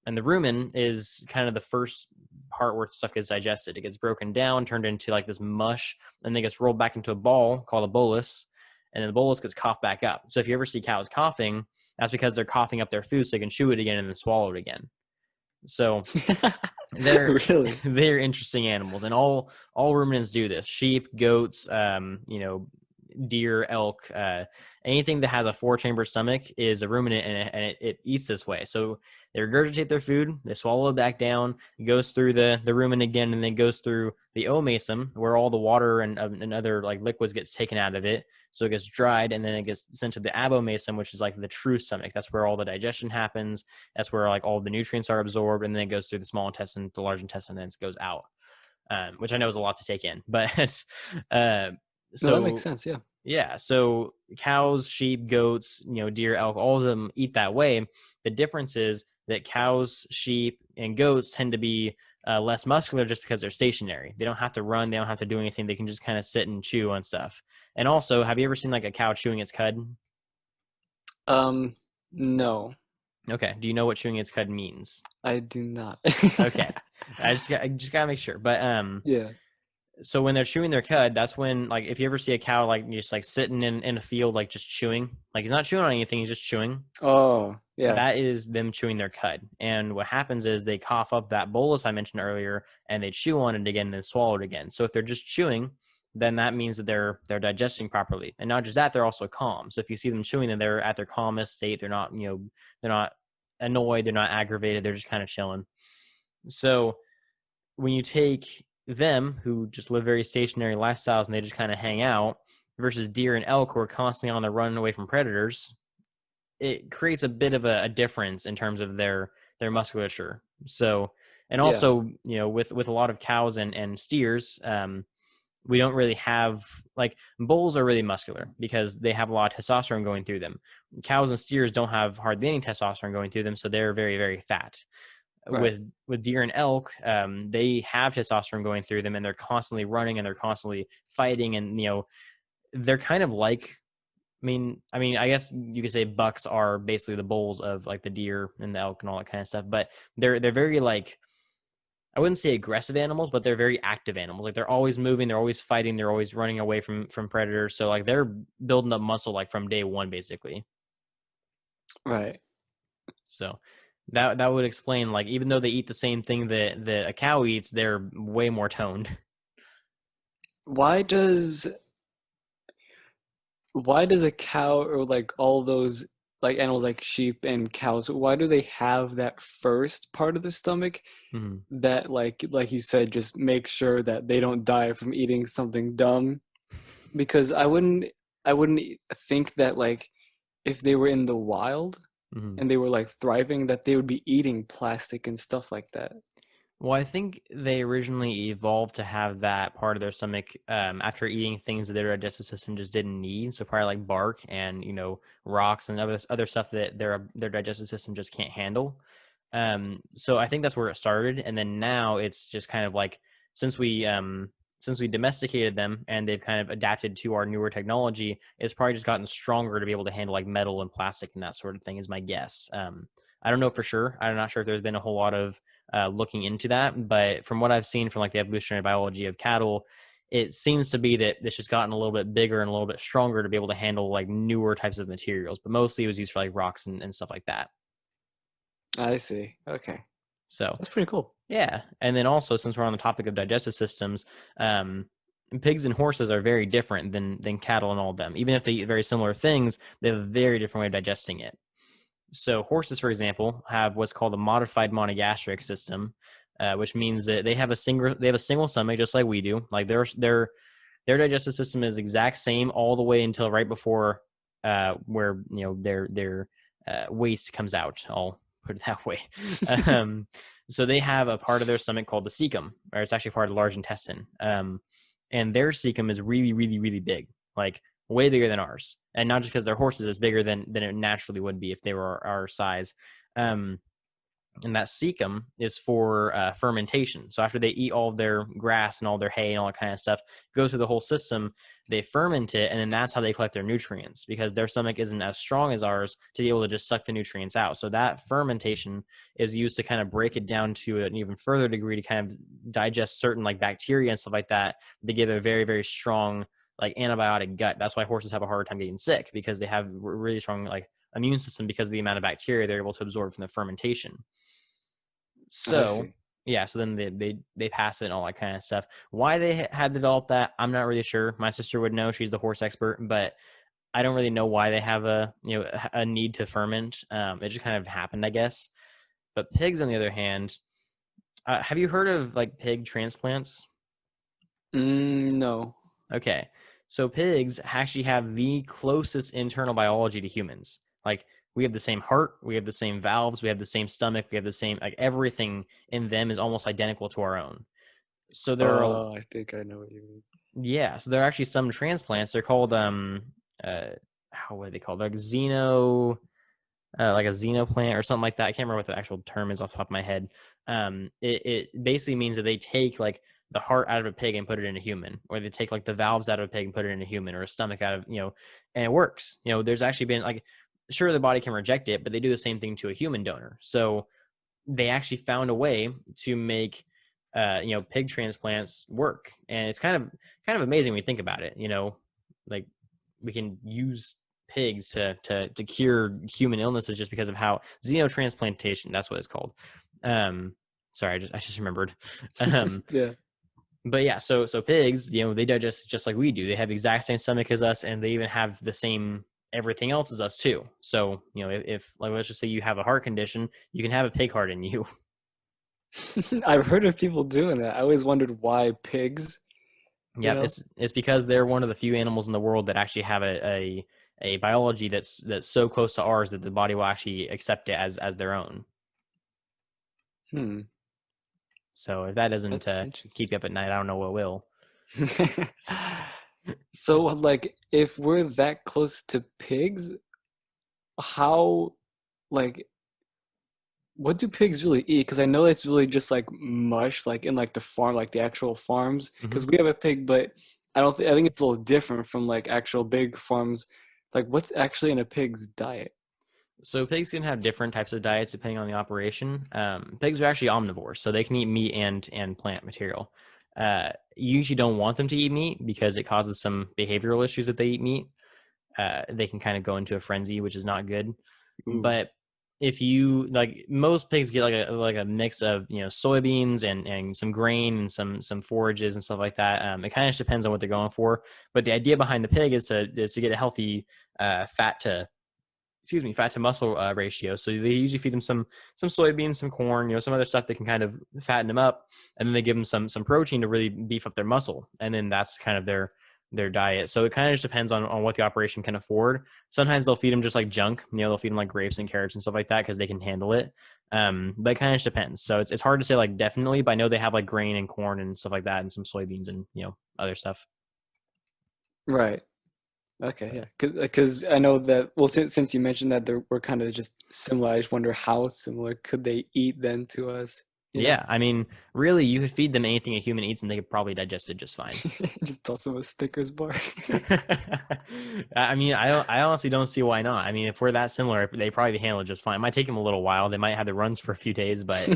And the rumen is kind of the first part where stuff gets digested. It gets broken down, turned into like this mush, and then gets rolled back into a ball called a bolus, and then the bolus gets coughed back up. So if you ever see cows coughing, that's because they're coughing up their food so they can chew it again and then swallow it again. So they're Really? they're interesting animals, and all ruminants do this. Sheep, goats, deer, elk, anything that has a 4-chamber stomach is a ruminant, and it eats this way. So they regurgitate their food, they swallow it back down, it goes through the rumen again, and then goes through the omasum, where all the water and other like liquids gets taken out of it. So it gets dried, and then it gets sent to the abomasum, which is like the true stomach. That's where all the digestion happens. That's where like all the nutrients are absorbed, and then it goes through the small intestine, the large intestine, and then it goes out. Which I know is a lot to take in, but uh, No, that makes so sense. Yeah. yeah, so cows, sheep, goats, deer, elk, all of them eat that way. The difference is that cows, sheep, and goats tend to be less muscular just because they're stationary. They don't have to run, they don't have to do anything. They can just kind of sit and chew on stuff. And also, have you ever seen like a cow chewing its cud? No, Okay, do you know what chewing its cud means? I do not. Okay, I just gotta make sure. But Yeah. so when they're chewing their cud, that's when, like, if you ever see a cow like just like sitting in a field like just chewing, like he's not chewing on anything, he's just chewing. Oh, yeah. That is them chewing their cud. And what happens is they cough up that bolus I mentioned earlier, and they chew on it again and then swallow it again. So if they're just chewing, then that means that they're digesting properly. And not just that, they're also calm. So if you see them chewing, then they're at their calmest state. They're not, they're not annoyed, they're not aggravated, they're just kind of chilling. So when you take them who just live very stationary lifestyles and they just kind of hang out versus deer and elk who are constantly on the run away from predators, it creates a bit of a difference in terms of their musculature. So, and Yeah. also, with a lot of cows and steers, we don't really have, like, bulls are really muscular because they have a lot of testosterone going through them. Cows and steers don't have hardly any testosterone going through them, so they're very, very fat. Right. With deer and elk, they have testosterone going through them, and they're constantly running and they're constantly fighting, and they're kind of like, I mean, I guess you could say bucks are basically the bulls of like the deer and the elk and all that kind of stuff, but they're very, like, I wouldn't say aggressive animals, but they're very active animals. Like they're always moving, they're always fighting, they're always running away from predators. So like they're building up muscle like from day one, basically. Right. So that would explain, like, even though they eat the same thing that a cow eats, they're way more toned. Why does a cow or like all those like animals like sheep and cows, why do they have that first part of the stomach Mm-hmm. that like you said just make sure that they don't die from eating something dumb? Because I wouldn't think that like if they were in the wild Mm-hmm. and they were like thriving that they would be eating plastic and stuff like that. Well, I think they originally evolved to have that part of their stomach after eating things that their digestive system just didn't need. So probably like bark and rocks and other stuff that their digestive system just can't handle. So I think that's where it started, and then now it's just kind of like, since we since we domesticated them and they've kind of adapted to our newer technology, it's probably just gotten stronger to be able to handle like metal and plastic and that sort of thing, is my guess. I don't know for sure. I'm not sure if there's been a whole lot of looking into that, but from what I've seen from like the evolutionary biology of cattle, it seems to be that it's just gotten a little bit bigger and a little bit stronger to be able to handle like newer types of materials, but mostly it was used for like rocks and stuff like that. I see. Okay. So That's pretty cool. yeah, and then also, since we're on the topic of digestive systems, pigs and horses are very different than cattle and all of them. Even if they eat very similar things, they have a very different way of digesting it. So horses, for example, have what's called a modified monogastric system, which means that they have a single stomach just like we do. Like their digestive system is exact same all the way until right before where their waste comes out. I'll put it that way. um, so they have a part of their stomach called the cecum, or it's actually part of the large intestine. And their cecum is really, really, really big, like way bigger than ours. And not just because they're horses, it's bigger than it naturally would be if they were our size. And that cecum is for fermentation. So after they eat all of their grass and all their hay and all that kind of stuff, goes through the whole system, they ferment it, and then that's how they collect their nutrients, because their stomach isn't as strong as ours to be able to just suck the nutrients out. So that fermentation is used to kind of break it down to an even further degree to kind of digest certain like bacteria and stuff like that. They give a very, very strong like antibiotic gut. That's why horses have a hard time getting sick, because they have a really strong like immune system because of the amount of bacteria they're able to absorb from the fermentation. I So see. yeah, so then they pass it and all that kind of stuff. Why they had developed that, I'm not really sure. My sister would know; she's the horse expert, but I don't really know why they have a need to ferment. It just kind of happened, I guess. But pigs, on the other hand, have you heard of like pig transplants? No. Okay. So pigs actually have the closest internal biology to humans. Like we have the same heart, we have the same valves, we have the same stomach, we have the same like everything in them is almost identical to our own. So there are Oh, I think I know what you mean. yeah, so there are actually some transplants. They're called uh how what are they called? Like like a xenoplant or something like that. I can't remember what the actual term is off the top of my head. It basically means that they take like the heart out of a pig and put it in a human, or they take like the valves out of a pig and put it in a human, or a stomach out of and it works. There's actually been like, sure, the body can reject it, but they do the same thing to a human donor. So they actually found a way to make pig transplants work, and it's kind of amazing when you think about it. Like we can use pigs to cure human illnesses just because of how xenotransplantation, that's what it's called. um Sorry, I just remembered. um Yeah. but yeah, so pigs, they digest just like we do. They have the exact same stomach as us, and they even have the same everything else as us too. So if like, let's just say you have a heart condition, you can have a pig heart in you. I've heard of people doing that. I always wondered why pigs, you Yep, know? it's because they're one of the few animals in the world that actually have a biology that's so close to ours that the body will actually accept it as their own. Hmm, So if that doesn't that's keep you interesting. up at night, I don't know what will. So, like, if we're that close to pigs, how, like, what do pigs really eat? Because I know it's really just like mush, like in like the farm, like the actual farms. Because Hmm. we have a pig, but I don't think I think it's a little different from like actual big farms. Like, what's actually in a pig's diet? So pigs can have different types of diets depending on the operation. Pigs are actually omnivores, so they can eat meat and plant material. You usually don't want them to eat meat because it causes some behavioral issues if they eat meat. They can kind of go into a frenzy, which is not good. Ooh. But if you like, most pigs get like a mix of soybeans and some grain and some forages and stuff like that. It kind of just depends on what they're going for. But the idea behind the pig is to get a healthy fat to muscle ratio. So they usually feed them some soybeans, some corn, some other stuff that can kind of fatten them up, and then they give them some protein to really beef up their muscle, and then that's kind of their diet. So it kind of just depends on what the operation can afford. Sometimes they'll feed them just like junk, they'll feed them like grapes and carrots and stuff like that because they can handle it. But it kind of just depends. So it's hard to say like definitely, but I know they have like grain and corn and stuff like that, and some soybeans and other stuff. Right. Okay. Yeah. Because I know that. Well, since you mentioned that we're kind of just similar, I just wonder how similar could they eat then to us? You know, Yeah, I mean, really, you could feed them anything a human eats, and they could probably digest it just fine. just toss them a Snickers bar. I mean, I honestly don't see why not. I mean, if we're that similar, they probably handle it just fine. It might take them a little while. They might have the runs for a few days, but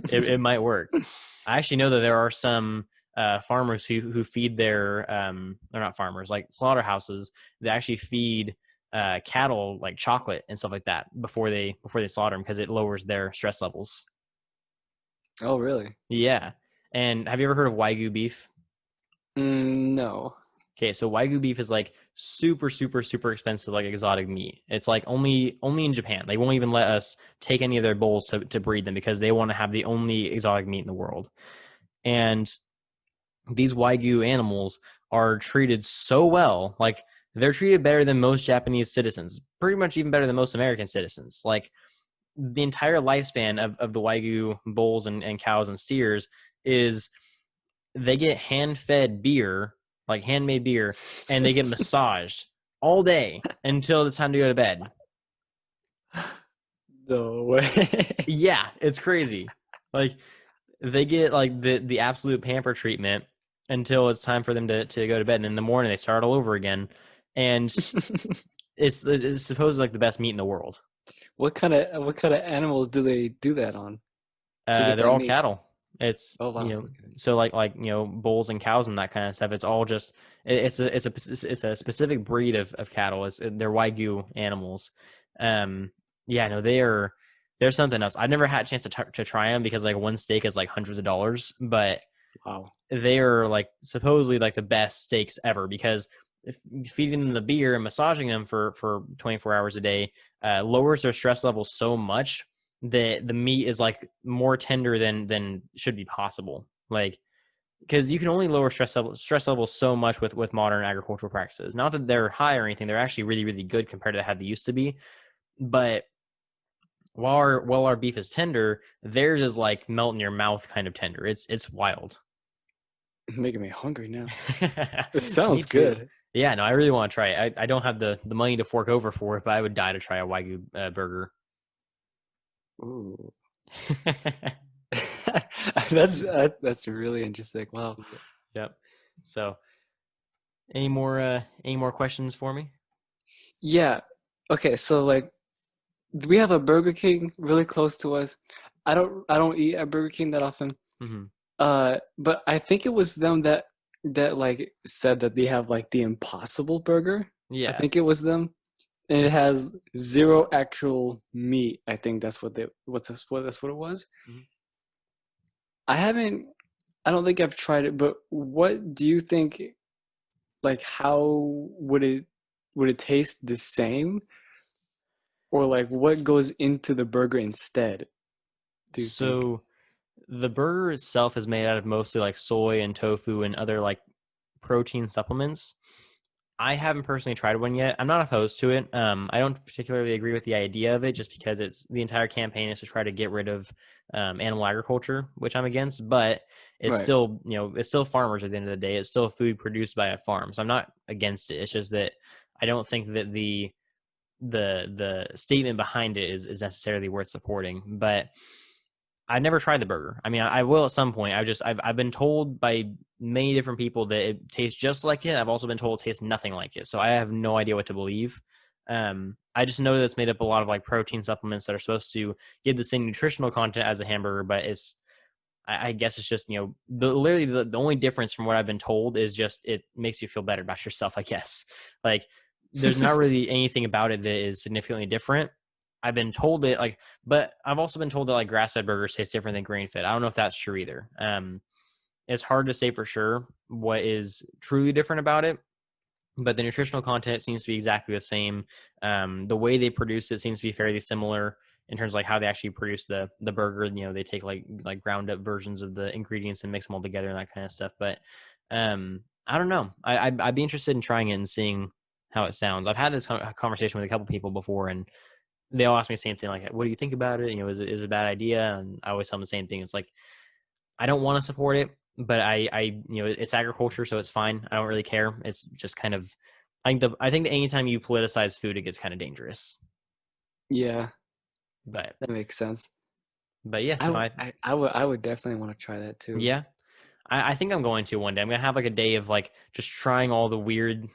it might work. I actually know that there are some farmers who feed their they're not farmers, like slaughterhouses. They actually feed cattle like chocolate and stuff like that before they slaughter them because it lowers their stress levels. Oh, really? Yeah. And have you ever heard of Wagyu beef? No. Okay, so Wagyu beef is like super, super, super expensive, like exotic meat. It's like only in Japan. They won't even let us take any of their bulls to breed them because they want to have the only exotic meat in the world. And these Wagyu animals are treated so well, like they're treated better than most Japanese citizens, pretty much even better than most American citizens. Like the entire lifespan of the Wagyu bulls and cows and steers is they get hand fed beer, like handmade beer, and they get massaged all day until it's time to go to bed. No way. Yeah, it's crazy. Like they get like the absolute pamper treatment until it's time for them to go to bed. And in the morning they start all over again. And it's supposed like the best meat in the world. What kind of animals do they do that on to get They're that all meat? cattle. It's Oh wow. Okay. so like bulls and cows and that kind of stuff. It's all just it's a specific breed of cattle. They're Wagyu animals. Um, yeah, no, they are. There's something else. I've never had a chance to try them because like one steak is like hundreds of dollars, but Wow. they are like supposedly like the best steaks ever because if feeding them the beer and massaging them for 24 hours a day lowers their stress levels so much that the meat is like more tender than should be possible. Like because you can only lower stress levels so much with modern agricultural practices. Not that they're high or anything; they're actually really really good compared to how they used to be. But while our beef is tender, theirs is like melt in your mouth kind of tender. It's wild. You're making me hungry now. It Me sounds too. good. Yeah, no, I really want to try it. I don't have the money to fork over for it, but I would die to try a Wagyu burger. Ooh. That's really interesting. Wow. Yep. So, any more questions for me? Yeah. Okay, so like we have a Burger King really close to us. I don't eat at Burger King that often. Hmm. But I think it was them that like said that they have like the Impossible Burger. I Yeah. think it was them. And it has zero actual meat. I think that's what it was. Mhm. I haven't I don't think I've tried it, but what do you think, like how would it taste the same, or like what goes into the burger instead, do you think? So the burger itself is made out of mostly like soy and tofu and other like protein supplements. I haven't personally tried one yet. I'm not opposed to it. I don't particularly agree with the idea of it, just because it's the entire campaign is to try to get rid of animal agriculture, which I'm against. But it's Right. still, it's still farmers at the end of the day. It's still food produced by a farm, so I'm not against it. It's just that I don't think that the statement behind it is necessarily worth supporting. But I've never tried the burger. I mean, I will at some point. I've been told by many different people that it tastes just like it. I've also been told it tastes nothing like it. So I have no idea what to believe. I just know that it's made up a lot of like protein supplements that are supposed to give the same nutritional content as a hamburger, but I guess it's just literally the only difference from what I've been told is just it makes you feel better about yourself. I guess like there's not really anything about it that is significantly different. I've been told it like, but I've also been told that like grass-fed burgers taste different than grain-fed. I don't know if that's true either. It's hard to say for sure what is truly different about it, but the nutritional content seems to be exactly the same. The way they produce it seems to be fairly similar in terms of like how they actually produce the burger. They take like ground up versions of the ingredients and mix them all together and that kind of stuff. But I don't know. I'd be interested in trying it and seeing how it sounds. I've had this conversation with a couple people before, and they all ask me the same thing, like, what do you think about it? Is it a bad idea? And I always tell them the same thing. It's like, I don't want to support it, but it's agriculture, so it's fine. I don't really care. It's just kind of, I think that anytime you politicize food, it gets kind of dangerous. Yeah, But, that makes sense. but yeah, I no, w- I would definitely want to try that too. yeah, I think I'm going to one day. I'm gonna have like a day of like just trying all the weird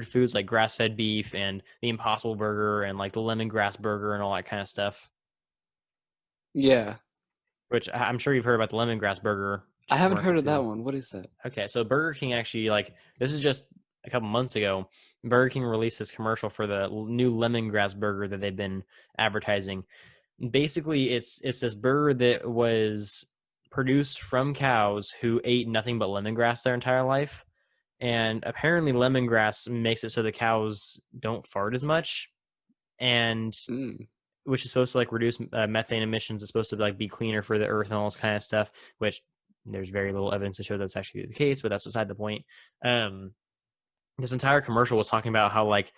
foods like grass fed beef and the Impossible Burger and like the lemongrass burger and all that kind of stuff. Yeah, Which I'm sure you've heard about the lemongrass burger I haven't commercial heard of that too. one. What is that? Okay, so Burger King actually like this is just a couple months ago. Burger King released this commercial for the new lemongrass burger that they've been advertising. Basically, it's this burger that was produced from cows who ate nothing but lemongrass their entire life, and apparently lemongrass makes it so the cows don't fart as much, and Mm, which is supposed to like reduce methane emissions. It's supposed to like be cleaner for the earth and all this kind of stuff. Which there's very little evidence to show that's actually the case, but that's beside the point. Um, this entire commercial was talking about how like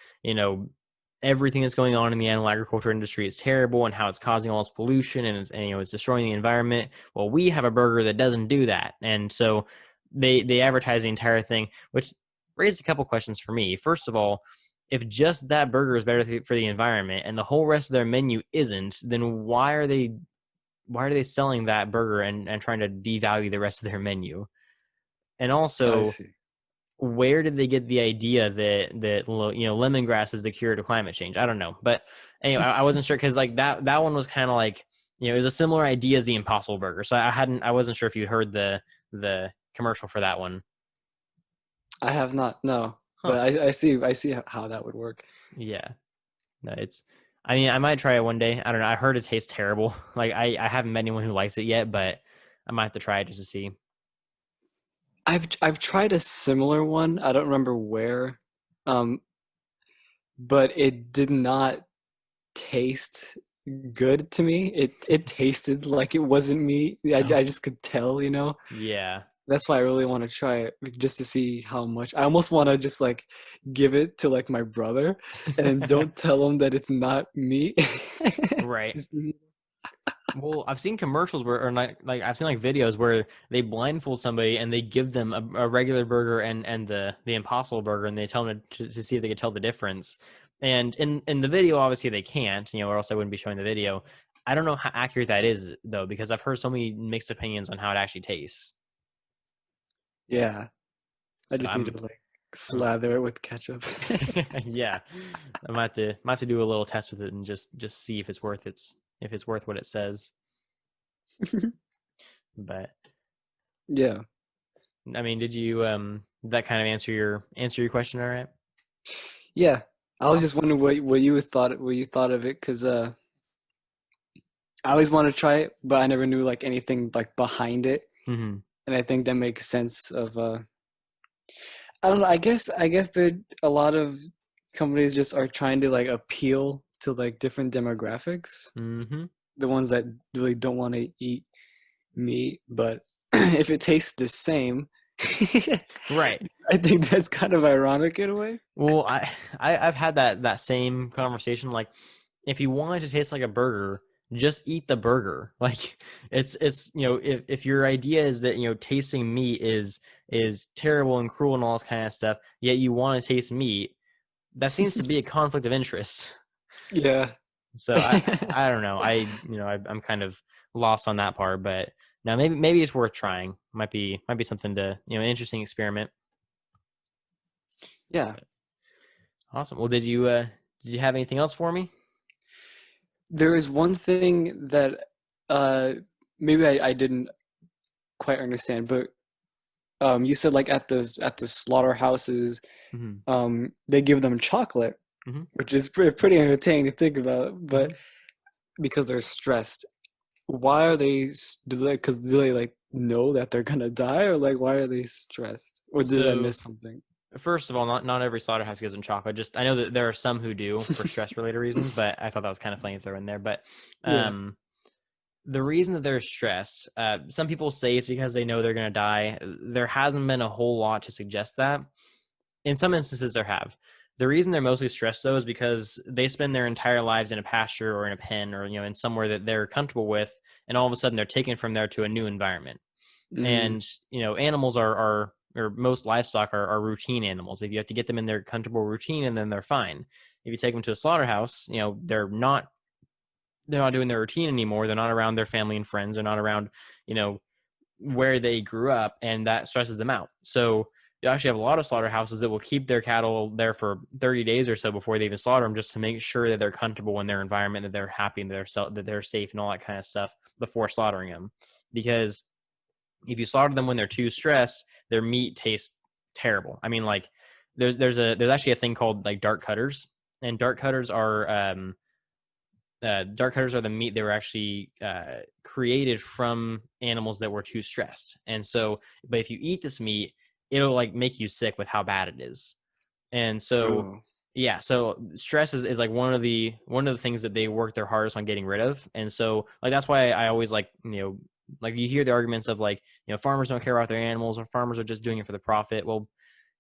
everything that's going on in the animal agriculture industry is terrible and how it's causing all this pollution and it's destroying the environment. Well, we have a burger that doesn't do that, and so they advertise the entire thing, which raised a couple questions for me. First of all, if just that burger is better for the environment and the whole rest of their menu isn't, then why are they selling that burger and trying to devalue the rest of their menu? And I also, see. where did they get the idea that lemongrass is the cure to climate change? I don't know, but anyway, I wasn't sure because like that one was kind of like it was a similar idea as the Impossible Burger, so I wasn't sure if you'd heard the commercial for that one. I have not, no. Huh? But I see how that would work. Yeah, no, it's I mean, I might try it one day. I don't know. I heard it tastes terrible. Like I haven't met anyone who likes it yet, but I might have to try it just to see. I've tried a similar one. I don't remember where, um, but it did not taste good to me. It tasted like it wasn't me. I Oh, just could tell, you know. yeah. That's why I really want to try it, just to see how much. I almost want to just like give it to like my brother, and then don't tell him that it's not me. Right. Just Well, I've seen commercials where, or like I've seen like videos where they blindfold somebody and they give them a regular burger and the Impossible Burger, and they tell them to see if they can tell the difference. And in the video, obviously they can't, or else I wouldn't be showing the video. I don't know how accurate that is though, because I've heard so many mixed opinions on how it actually tastes. yeah, I So just need to like I'm slather it with ketchup. yeah, might have to do a little test with it and just see if it's worth if it's worth what it says. But Yeah, I mean, did that kind of answer your question all right? yeah. I was just Awesome. wondering what you thought of it, because I always want to try it, but I never knew like anything like behind it, Hmm. and I think that makes sense of I don't know. I guess that a lot of companies just are trying to like appeal to like different demographics. Hmm. The ones that really don't want to eat meat, but if it tastes the same, Right. I think that's kind of ironic in a way. Well, I've had that same conversation. Like, if you want it to taste like a burger, just eat the burger. Like, it's if your idea is that tasting meat is terrible and cruel and all this kind of stuff, yet you want to taste meat, that seems to be a conflict of interest. Yeah. So I don't know. I'm kind of lost on that part, but now maybe it's worth trying. Might be something to an interesting experiment. Yeah. Awesome. Well, did you have anything else for me? There is one thing that uh maybe I didn't quite understand, but you said like at the slaughterhouses, Hmm. they give them chocolate, Hmm. which is pretty entertaining to think about, but Hmm. because they're stressed. Why are because do they like know that they're gonna die, or like why are they stressed? Or did I So miss something? first of all, not every slaughterhouse gives them chocolate. Just I know that there are some who do for stress related reasons, but I thought that was kind of funny to throw in there. But Yeah. um, the reason that they're stressed, some people say it's because they know they're going to die. There hasn't been a whole lot to suggest that. In some instances, there have. The reason they're mostly stressed though is because they spend their entire lives in a pasture or in a pen or in somewhere that they're comfortable with, and all of a sudden they're taken from there to a new environment. Mm, And animals are or most livestock are routine animals. If you have to get them in their comfortable routine, and then they're fine. If you take them to a slaughterhouse, they're not doing their routine anymore. They're not around their family and friends. They're not around you know where they grew up, and that stresses them out. So you actually have a lot of slaughterhouses that will keep their cattle there for 30 days or so before they even slaughter them, just to make sure that they're comfortable in their environment, that they're happy, and that they're safe, and all that kind of stuff before slaughtering them. Because if you slaughter them when they're too stressed, their meat tastes terrible. I mean, like there's actually a thing called like dark cutters, and dark cutters are the meat that were actually created from animals that were too stressed. And so, but if you eat this meat, it'll like make you sick with how bad it is. And so, oh. yeah, so stress is like one of the things that they work their hardest on getting rid of. And so, like that's why I always like you hear the arguments of like farmers don't care about their animals, or farmers are just doing it for the profit. Well,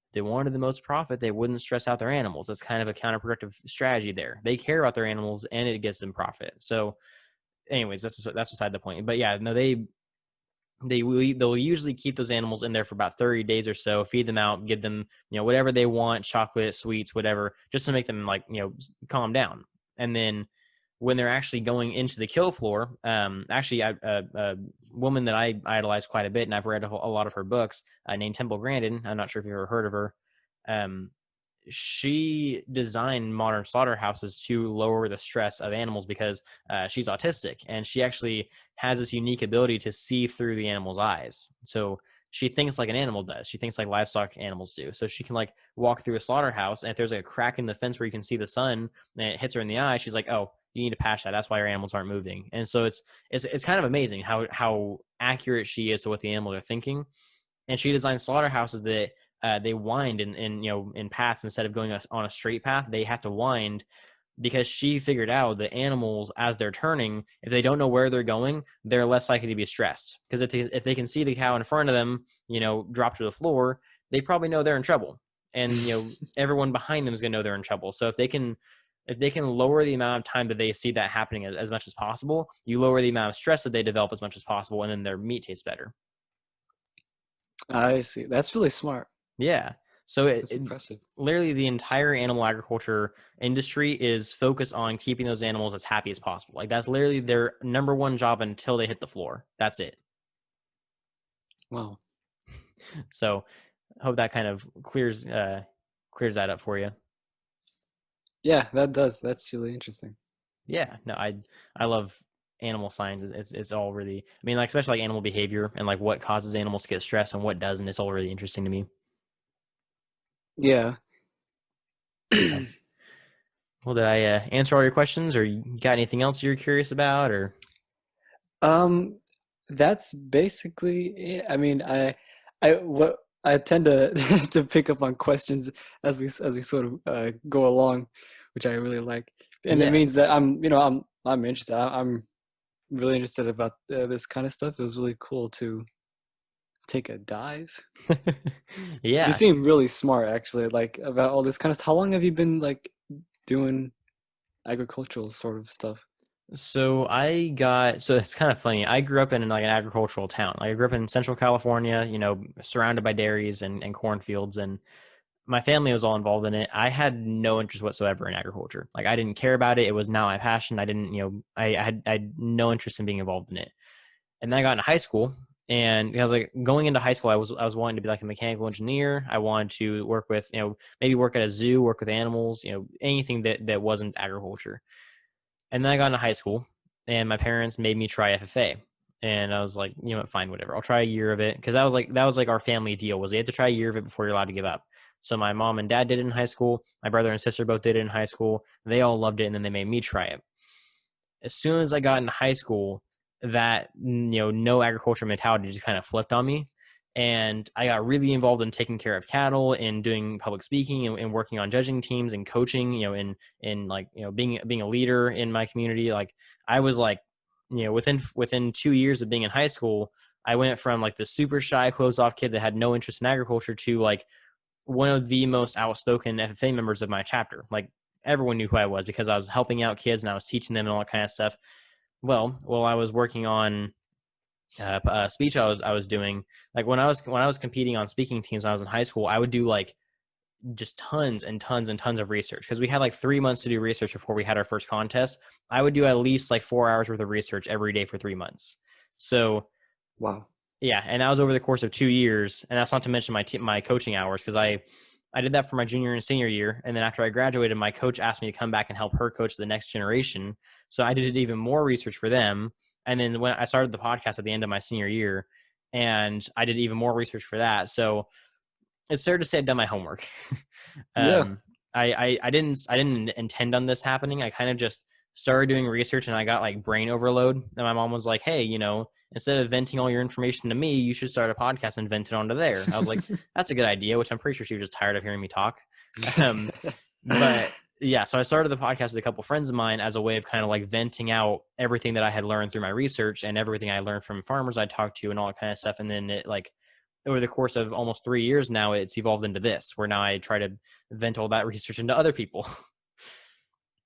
if they wanted the most profit, they wouldn't stress out their animals. That's kind of a counterproductive strategy there. They care about their animals and it gets them profit. So, anyways, that's beside the point. But yeah, no, they'll usually keep those animals in there for about 30 days or so, feed them out, give them whatever they want, chocolate, sweets, whatever, just to make them like calm down. And then when they're actually going into the kill floor, actually a woman that I idolize quite a bit, and I've read a lot of her books, named Temple Grandin. I'm not sure if you've ever heard of her. um, she designed modern slaughterhouses to lower the stress of animals because she's autistic, and she actually has this unique ability to see through the animal's eyes. So she thinks like an animal does. She thinks like livestock animals do. So she can like walk through a slaughterhouse, and if there's like a crack in the fence where you can see the sun and it hits her in the eye, she's like, oh, you need to patch that. That's why your animals aren't moving. And so it's kind of amazing how accurate she is to what the animals are thinking. And she designed slaughterhouses that they wind in paths instead of going on a straight path. They have to wind because she figured out that animals, as they're turning, if they don't know where they're going, they're less likely to be stressed. Because if they can see the cow in front of them, drop to the floor, they probably know they're in trouble, and everyone behind them is going to know they're in trouble. So if they can lower the amount of time that they see that happening as much as possible, you lower the amount of stress that they develop as much as possible, and then their meat tastes better. I see. That's really smart. Yeah. So That's impressive. literally the entire animal agriculture industry is focused on keeping those animals as happy as possible. Like that's literally their number one job until they hit the floor. That's it. Wow. So I hope that kind of clears that up for you. Yeah, that does. That's really interesting. Yeah. No, I love animal science. It's all really, I mean, like especially like animal behavior and like what causes animals to get stressed and what doesn't. It's all really interesting to me. Yeah. So, well, did I answer all your questions, or you got anything else you're curious about, or? Um, that's basically it. I mean, what I tend to to pick up on questions as we sort of go along, which I really like, and it Yeah. means that I'm interested. I'm really interested about this kind of stuff. It was really cool to take a dive. You Yeah. seem really smart, actually, like about all this kind of. How long have you been like doing agricultural sort of stuff? So it's kind of funny. I grew up in like an agricultural town. Like I grew up in Central California, surrounded by dairies and cornfields, and my family was all involved in it. I had no interest whatsoever in agriculture. Like I didn't care about it. It was not my passion. I didn't, I had no interest in being involved in it. And then I got into high school, and I was like going into high school, I was wanting to be like a mechanical engineer. I wanted to work with, maybe work at a zoo, work with animals, anything that wasn't agriculture. And then I got into high school, and my parents made me try FFA. And I was like, you know what, fine, whatever. I'll try a year of it, because that was like our family deal, was you had to try a year of it before you're allowed to give up. So my mom and dad did it in high school. My brother and sister both did it in high school. They all loved it, and then they made me try it. As soon as I got into high school, that no agriculture mentality just kind of flipped on me, and I got really involved in taking care of cattle and doing public speaking and working on judging teams and coaching, in like being a leader in my community. Like I was like, within 2 years of being in high school, I went from like the super shy, closed off kid that had no interest in agriculture to like one of the most outspoken FFA members of my chapter. Like everyone knew who I was because I was helping out kids and I was teaching them and all that kind of stuff. Well, while I was working on speech, I was doing, like when I was competing on speaking teams when I was in high school, I would do like just tons and tons and tons of research, because we had like 3 months to do research before we had our first contest. I would do at least like 4 hours worth of research every day for 3 months. So Wow. yeah, and that was over the course of 2 years, and that's not to mention my coaching hours, because I did that for my junior and senior year, and then after I graduated, my coach asked me to come back and help her coach the next generation. So I did even more research for them, and then when I started the podcast at the end of my senior year, and I did even more research for that. So it's fair to say I've done my homework. Yeah. um, I didn't intend on this happening. I kind of just started doing research, and I got like brain overload. And my mom was like, "Hey, instead of venting all your information to me, you should start a podcast and vent it onto there." I was like, "That's a good idea," which I'm pretty sure she was just tired of hearing me talk. Um, but yeah, so I started the podcast with a couple friends of mine as a way of kind of like venting out everything that I had learned through my research and everything I learned from farmers I talked to and all that kind of stuff. And then it like over the course of almost 3 years now, it's evolved into this, where now I try to vent all that research into other people.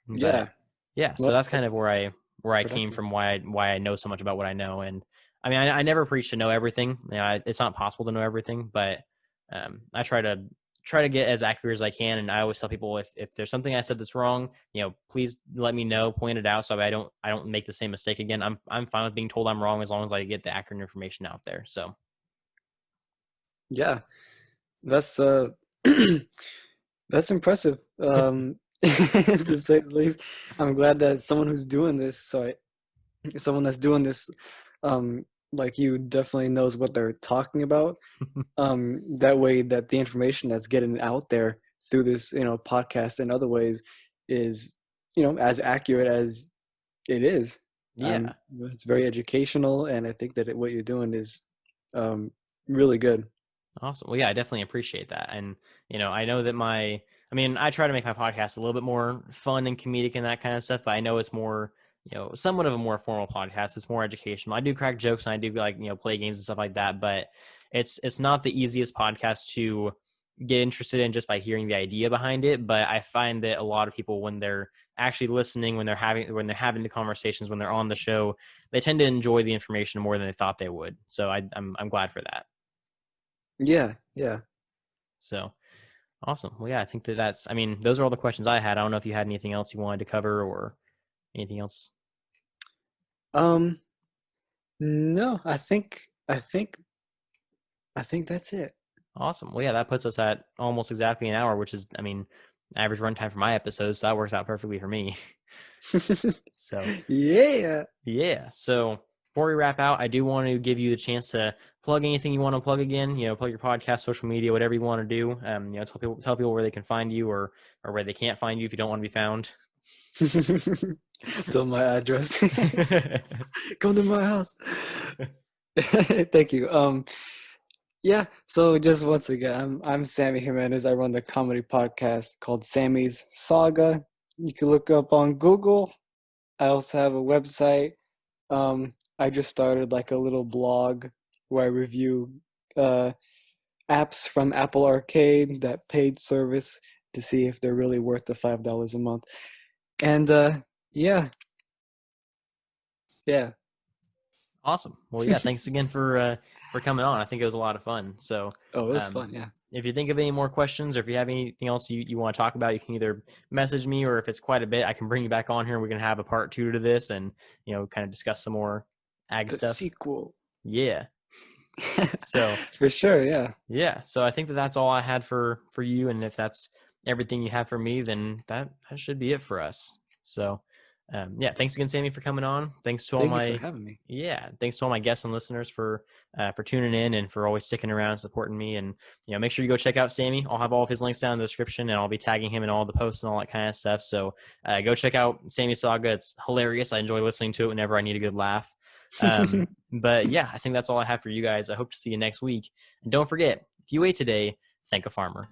But Yeah. yeah, so Well, that's kind that's of where I came productive. from, why I know so much about what I know. And I mean, I never preach to know everything. It's not possible to know everything, but I try to get as accurate as I can. And I always tell people, if there's something I said that's wrong, please let me know, point it out, so I don't make the same mistake again. I'm fine with being told I'm wrong as long as I get the accurate information out there. So Yeah. That's that's impressive. To say the least. I'm glad that someone who's doing this, someone that's doing this, um, like you, definitely knows what they're talking about. That way, that the information that's getting out there through this, podcast and other ways is, as accurate as It is. Yeah. It's very educational, and I think that what you're doing is really good. Awesome. Well, yeah, I definitely appreciate that. And, I know that I try to make my podcast a little bit more fun and comedic and that kind of stuff, but I know it's more, somewhat of a more formal podcast. It's more educational. I do crack jokes and I do like, play games and stuff like that, but it's not the easiest podcast to get interested in just by hearing the idea behind it. But I find that a lot of people, when they're actually listening, when they're having the conversations, when they're on the show, they tend to enjoy the information more than they thought they would. So I'm glad for that. Yeah, yeah. So awesome. Well, yeah, I think those are all the questions I had. I don't know if you had anything else you wanted to cover or anything else. Um, no, I think that's it. Awesome. Well, yeah, that puts us at almost exactly an hour, which is, average runtime for my episodes. So that works out perfectly for me. So Yeah. yeah. So before we wrap out, I do want to give you the chance to plug anything you want to plug again. Plug your podcast, social media, whatever you want to do. Tell people where they can find you or where they can't find you if you don't want to be found. Tell my address. Come to my house. Thank you. Yeah, so just once again, I'm Sammy Jimenez. I run the comedy podcast called Sammy's Saga. You can look up on Google. I also have a website. I just started like a little blog where I review apps from Apple Arcade, that paid service, to see if they're really worth the $5 a month. And yeah, yeah. Awesome. Well, yeah, thanks again for coming on. I think it was a lot of fun. So, Oh, it was um, fun, yeah. if you think of any more questions or if you have anything else you want to talk about, you can either message me or if it's quite a bit, I can bring you back on here and we can have a part 2 to this and, kind of discuss some more ag The stuff. sequel. Yeah. So, For sure, yeah. yeah. So I think that's all I had for you. And if that's everything you have for me, then that should be it for us. So, yeah, thanks again, Sammy, for coming on. Thanks to Thank you for having me. thanks to all my guests and listeners for tuning in and for always sticking around and supporting me. And make sure you go check out Sammy. I'll have all of his links down in the description, and I'll be tagging him in all the posts and all that kind of stuff. So go check out Sammy Saga. It's hilarious. I enjoy listening to it whenever I need a good laugh. But yeah, I think that's all I have for you guys. I hope to see you next week. And don't forget, if you ate today, thank a farmer.